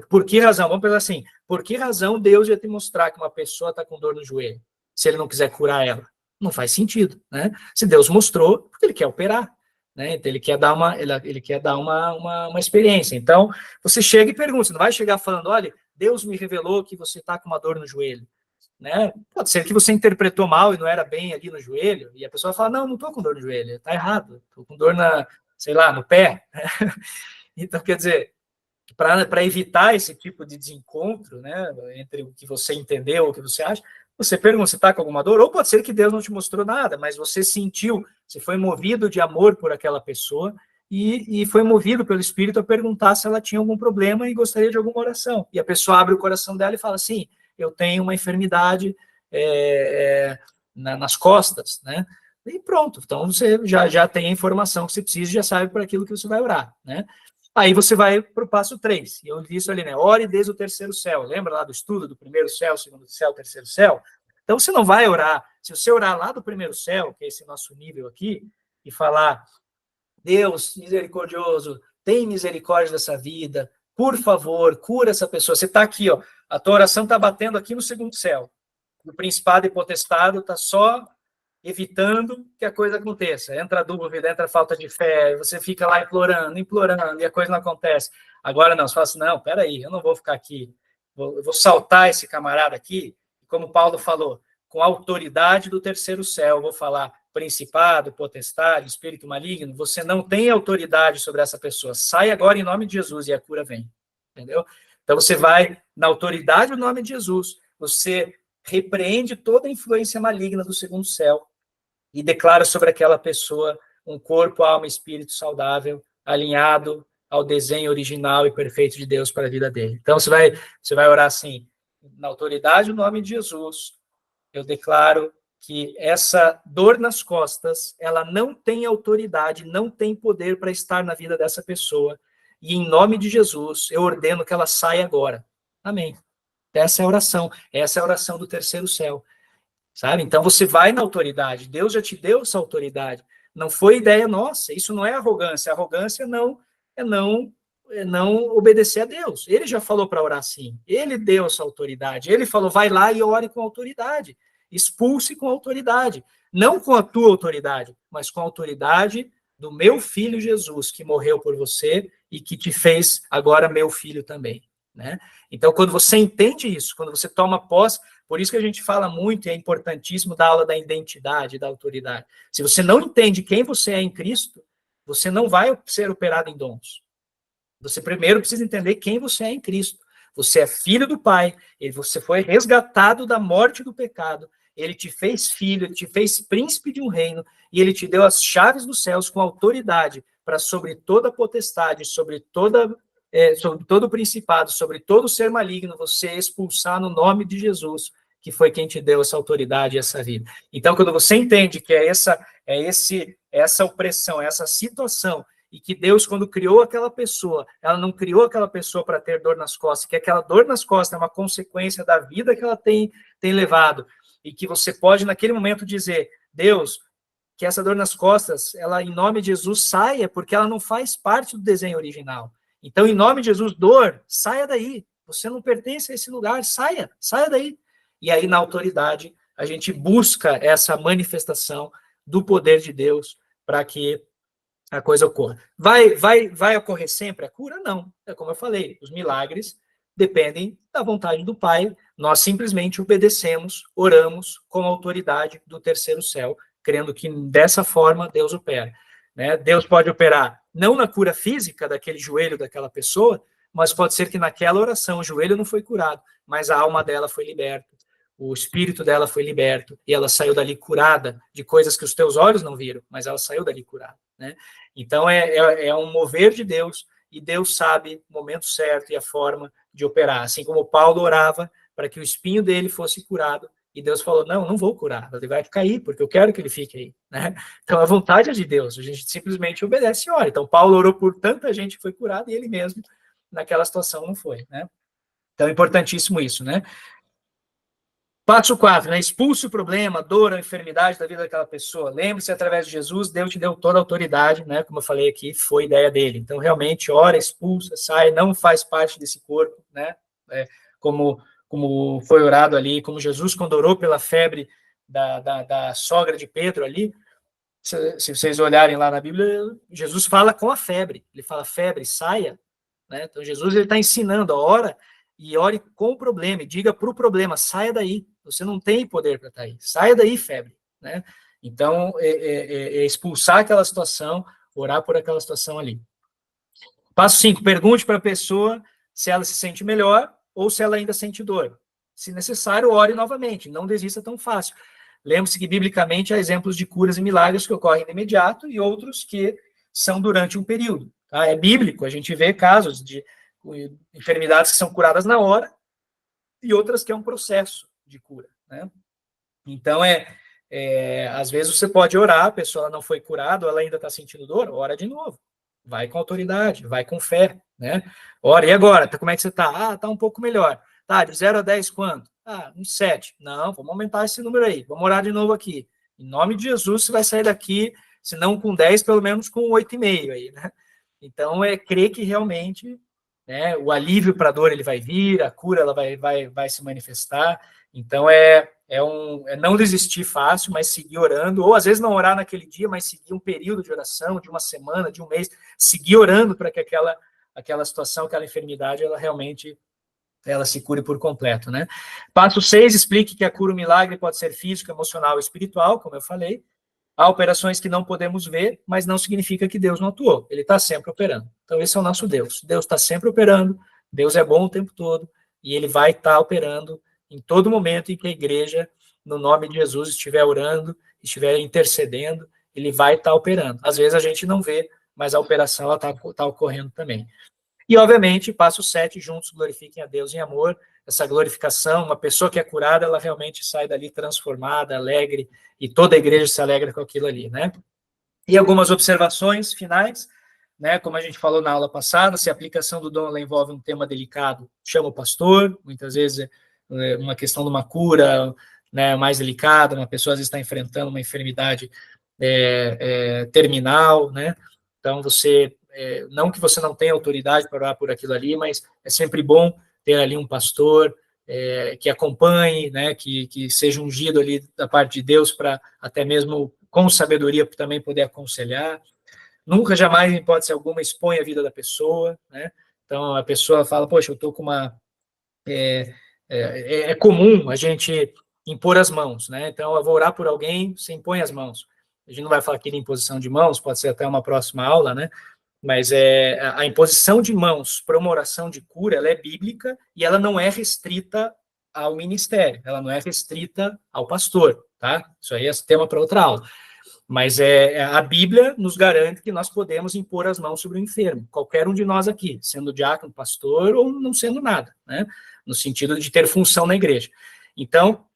Por que razão? Vamos pensar assim, por que razão Deus ia te mostrar que uma pessoa está com dor no joelho, se ele não quiser curar ela? Não faz sentido, né? Se Deus mostrou, porque ele quer operar, né? Então, ele quer dar uma experiência. Então, você chega e pergunta, você não vai chegar falando, olha, Deus me revelou que você está com uma dor no joelho. Né? Pode ser que você interpretou mal e não era bem ali no joelho, e a pessoa fala, não estou com dor no joelho, está errado, estou com dor sei lá, no pé. Então, quer dizer, para evitar esse tipo de desencontro, né, entre o que você entendeu ou o que você acha, você pergunta, você está com alguma dor? Ou pode ser que Deus não te mostrou nada, mas você sentiu, você foi movido de amor por aquela pessoa e foi movido pelo Espírito a perguntar se ela tinha algum problema e gostaria de alguma oração. E a pessoa abre o coração dela e fala assim, eu tenho uma enfermidade nas costas, né? E pronto, então você já tem a informação que você precisa e já sabe para aquilo que você vai orar, né? Aí você vai para o passo 3, e eu disse ali, né? Ore desde o terceiro céu. Lembra lá do estudo do primeiro céu, segundo céu, terceiro céu? Então você não vai orar. Se você orar lá do primeiro céu, que é esse nosso nível aqui, e falar, Deus misericordioso, tem misericórdia dessa vida, por favor, cura essa pessoa. Você está aqui, ó, a tua oração está batendo aqui no segundo céu. O principado e potestado está só evitando que a coisa aconteça. Entra a dúvida, entra a falta de fé, você fica lá implorando, e a coisa não acontece. Agora não, você fala assim, não, peraí, eu não vou ficar aqui, eu vou saltar esse camarada aqui, como Paulo falou, com a autoridade do terceiro céu, vou falar principado, potestade, espírito maligno, você não tem autoridade sobre essa pessoa. Sai agora em nome de Jesus e a cura vem. Entendeu? Então você vai na autoridade do nome de Jesus, você repreende toda a influência maligna do segundo céu e declara sobre aquela pessoa um corpo, alma e espírito saudável, alinhado ao desenho original e perfeito de Deus para a vida dele. Então você vai orar assim, na autoridade do nome de Jesus, eu declaro que essa dor nas costas, ela não tem autoridade, não tem poder para estar na vida dessa pessoa. E em nome de Jesus, eu ordeno que ela saia agora. Amém. Essa é a oração do terceiro céu. Sabe? Então você vai na autoridade, Deus já te deu essa autoridade. Não foi ideia nossa, isso não é arrogância. Arrogância é não obedecer a Deus. Ele já falou para orar assim. Ele deu essa autoridade. Ele falou: vai lá e ore com autoridade. Expulse com autoridade. Não com a tua autoridade, mas com a autoridade do meu filho Jesus, que morreu por você e que te fez agora meu filho também. Né? Então, quando você entende isso, quando você toma posse, por isso que a gente fala muito, e é importantíssimo, da aula da identidade, da autoridade. Se você não entende quem você é em Cristo, você não vai ser operado em dons. Você primeiro precisa entender quem você é em Cristo. Você é filho do Pai, você foi resgatado da morte do pecado, ele te fez filho, ele te fez príncipe de um reino, e ele te deu as chaves dos céus com autoridade para sobre toda potestade, sobre todo principado, sobre todo ser maligno, você expulsar no nome de Jesus, que foi quem te deu essa autoridade e essa vida. Então, quando você entende que essa opressão, essa situação, e que Deus, quando criou aquela pessoa, ela não criou aquela pessoa para ter dor nas costas, que aquela dor nas costas é uma consequência da vida que ela tem levado, e que você pode, naquele momento, dizer: Deus, que essa dor nas costas, ela, em nome de Jesus, saia, porque ela não faz parte do desenho original. Então, em nome de Jesus, dor, saia daí. Você não pertence a esse lugar, saia daí. E aí, na autoridade, a gente busca essa manifestação do poder de Deus para que a coisa ocorra. Vai ocorrer sempre a cura? Não. É como eu falei, os milagres dependem da vontade do Pai. Nós simplesmente obedecemos, oramos com a autoridade do terceiro céu, crendo que dessa forma Deus opera. Né? Deus pode operar não na cura física daquele joelho daquela pessoa, mas pode ser que naquela oração o joelho não foi curado, mas a alma dela foi liberta, o espírito dela foi liberto, e ela saiu dali curada de coisas que os teus olhos não viram, mas ela saiu dali curada. Né? Então é um mover de Deus, e Deus sabe o momento certo e a forma de operar. Assim como Paulo orava para que o espinho dele fosse curado, e Deus falou: não vou curar, ele vai ficar aí, porque eu quero que ele fique aí. Né? Então a vontade é de Deus, a gente simplesmente obedece e ora. Então Paulo orou por tanta gente que foi curada, e ele mesmo, naquela situação, não foi. Né? Então é importantíssimo isso. Né? Passo 4, né? Expulse o problema, a dor, a enfermidade da vida daquela pessoa. Lembre-se, através de Jesus, Deus te deu toda a autoridade, né? Como eu falei aqui, foi ideia dele. Então, realmente, ora, expulsa, sai, não faz parte desse corpo, né? Como foi orado ali, como Jesus, quando orou pela febre da sogra de Pedro ali, se vocês olharem lá na Bíblia, Jesus fala com a febre. Ele fala: febre, saia. Né? Então, Jesus está ensinando, ora, e ore com o problema, e diga para o problema: saia daí, você não tem poder para estar aí, saia daí, febre. Né? Então, expulsar aquela situação, orar por aquela situação ali. Passo 5, pergunte para a pessoa se ela se sente melhor ou se ela ainda sente dor. Se necessário, ore novamente, não desista tão fácil. Lembre-se que, biblicamente, há exemplos de curas e milagres que ocorrem de imediato e outros que são durante um período. Tá? É bíblico, a gente vê casos de enfermidades que são curadas na hora e outras que é um processo de cura. Né? Então, às vezes você pode orar, a pessoa não foi curada, ela ainda está sentindo dor, ora de novo. Vai com autoridade, vai com fé. Né? Ora, e agora? Como é que você está? Está um pouco melhor. Tá, de 0 a 10 quanto? Uns 7. Não, vamos aumentar esse número aí. Vamos orar de novo aqui. Em nome de Jesus, você vai sair daqui, se não com 10, pelo menos com 8,5 aí, né? Então, crer que realmente, né, o alívio para a dor ele vai vir, a cura ela vai se manifestar. Então, não desistir fácil, mas seguir orando, ou às vezes não orar naquele dia, mas seguir um período de oração, de uma semana, de um mês, seguir orando para que aquela situação, aquela enfermidade, ela realmente ela se cure por completo, né? Passo 6, explique que a cura, o milagre pode ser físico, emocional ou espiritual, como eu falei. Há operações que não podemos ver, mas não significa que Deus não atuou. Ele está sempre operando. Então, esse é o nosso Deus. Deus está sempre operando, Deus é bom o tempo todo, e ele vai estar operando em todo momento em que a igreja, no nome de Jesus, estiver orando, estiver intercedendo, ele vai estar operando. Às vezes a gente não vê, mas a operação está ocorrendo também. E, obviamente, passo 7, juntos glorifiquem a Deus em amor. Essa glorificação, uma pessoa que é curada, ela realmente sai dali transformada, alegre, e toda a igreja se alegra com aquilo ali, né? E algumas observações finais, né? Como a gente falou na aula passada, se a aplicação do dom ela envolve um tema delicado, chama o pastor, muitas vezes uma questão de uma cura, né, mais delicada, uma pessoa às vezes está enfrentando uma enfermidade terminal, né? Então, não que você não tenha autoridade para orar por aquilo ali, mas é sempre bom ter ali um pastor que acompanhe, né, que seja ungido ali da parte de Deus para até mesmo com sabedoria também poder aconselhar. Nunca, jamais, em hipótese alguma, expõe a vida da pessoa, né? Então, a pessoa fala, poxa, eu estou com uma... É comum a gente impor as mãos, né? Então, eu vou orar por alguém, você impõe as mãos. A gente não vai falar aqui de imposição de mãos, pode ser até uma próxima aula, né? Mas a imposição de mãos para uma oração de cura, ela é bíblica e ela não é restrita ao ministério, ela não é restrita ao pastor, tá? Isso aí é tema para outra aula. Mas a Bíblia nos garante que nós podemos impor as mãos sobre o enfermo, qualquer um de nós aqui, sendo diácono, pastor ou não sendo nada, né? No sentido de ter função na igreja. Então,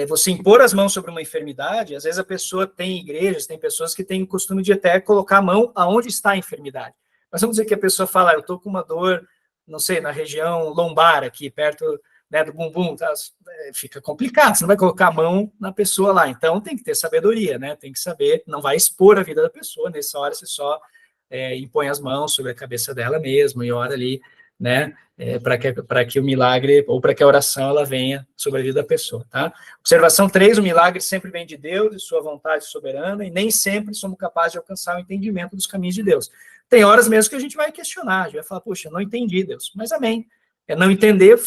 você impor as mãos sobre uma enfermidade, às vezes a pessoa tem igrejas, tem pessoas que têm o costume de até colocar a mão aonde está a enfermidade. Mas vamos dizer que a pessoa fala, eu estou com uma dor, não sei, na região lombar aqui, perto, né, do bumbum, tá? Fica complicado, você não vai colocar a mão na pessoa lá. Então tem que ter sabedoria, né? Tem que saber, não vai expor a vida da pessoa, nessa hora você só impõe as mãos sobre a cabeça dela mesmo e ora ali, né, para que o milagre, ou para que a oração, ela venha sobre a vida da pessoa, tá? Observação 3, o milagre sempre vem de Deus, de sua vontade soberana, e nem sempre somos capazes de alcançar o entendimento dos caminhos de Deus. Tem horas mesmo que a gente vai questionar, a gente vai falar, puxa, não entendi, Deus, mas amém. Não entender,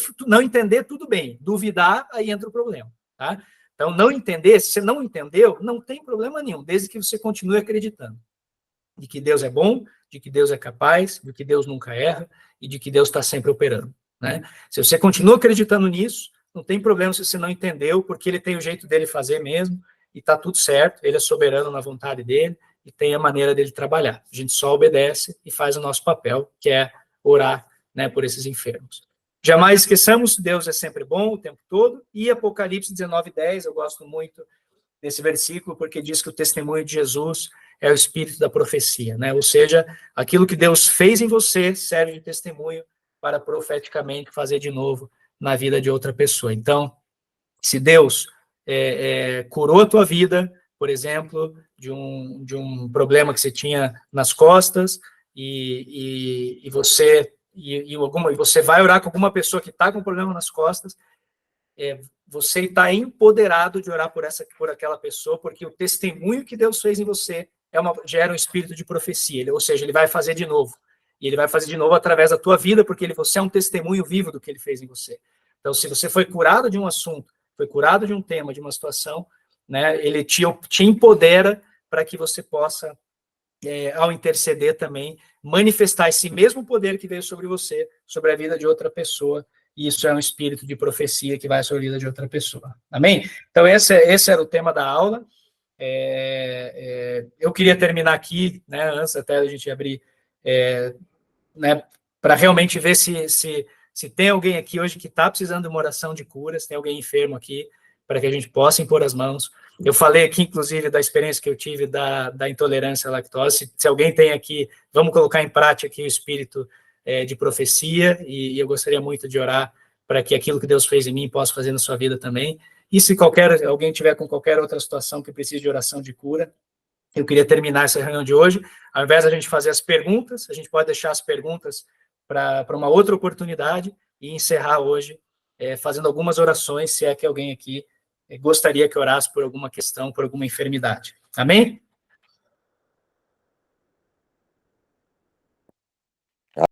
tudo bem. Duvidar, aí entra o problema, tá? Então, não entender, se você não entendeu, não tem problema nenhum, desde que você continue acreditando de que Deus é bom, de que Deus é capaz, de que Deus nunca erra e de que Deus está sempre operando, né? Se você continua acreditando nisso, não tem problema se você não entendeu, porque ele tem o jeito dele fazer mesmo e está tudo certo, ele é soberano na vontade dele e tem a maneira dele trabalhar. A gente só obedece e faz o nosso papel, que é orar, né, por esses enfermos. Jamais esqueçamos, Deus é sempre bom o tempo todo, e Apocalipse 19:10, eu gosto muito desse versículo, porque diz que o testemunho de Jesus é o espírito da profecia, né? Ou seja, aquilo que Deus fez em você serve de testemunho para profeticamente fazer de novo na vida de outra pessoa. Então, se Deus curou a tua vida, por exemplo, de um problema que você tinha nas costas, e você vai orar com alguma pessoa que está com problema nas costas, você está empoderado de orar por aquela pessoa, porque o testemunho que Deus fez em você gera um espírito de profecia, ou seja, ele vai fazer de novo. E ele vai fazer de novo através da tua vida, porque você é um testemunho vivo do que ele fez em você. Então, se você foi curado de um assunto, foi curado de um tema, de uma situação, né, ele te empodera para que você possa, ao interceder também, manifestar esse mesmo poder que veio sobre você, sobre a vida de outra pessoa, e isso é um espírito de profecia que vai sobre a vida de outra pessoa. Amém? Então, esse era o tema da aula. Eu queria terminar aqui, né, antes até a gente abrir, né, para realmente ver se tem alguém aqui hoje que está precisando de uma oração de cura, se tem alguém enfermo aqui, para que a gente possa impor as mãos. Eu falei aqui, inclusive, da experiência que eu tive da intolerância à lactose. Se alguém tem aqui, vamos colocar em prática aqui o espírito de profecia, e eu gostaria muito de orar para que aquilo que Deus fez em mim possa fazer na sua vida também. E se alguém tiver com qualquer outra situação que precise de oração de cura, eu queria terminar essa reunião de hoje. Ao invés de a gente fazer as perguntas, a gente pode deixar as perguntas para uma outra oportunidade e encerrar hoje fazendo algumas orações, se é que alguém aqui gostaria que orasse por alguma questão, por alguma enfermidade. Amém?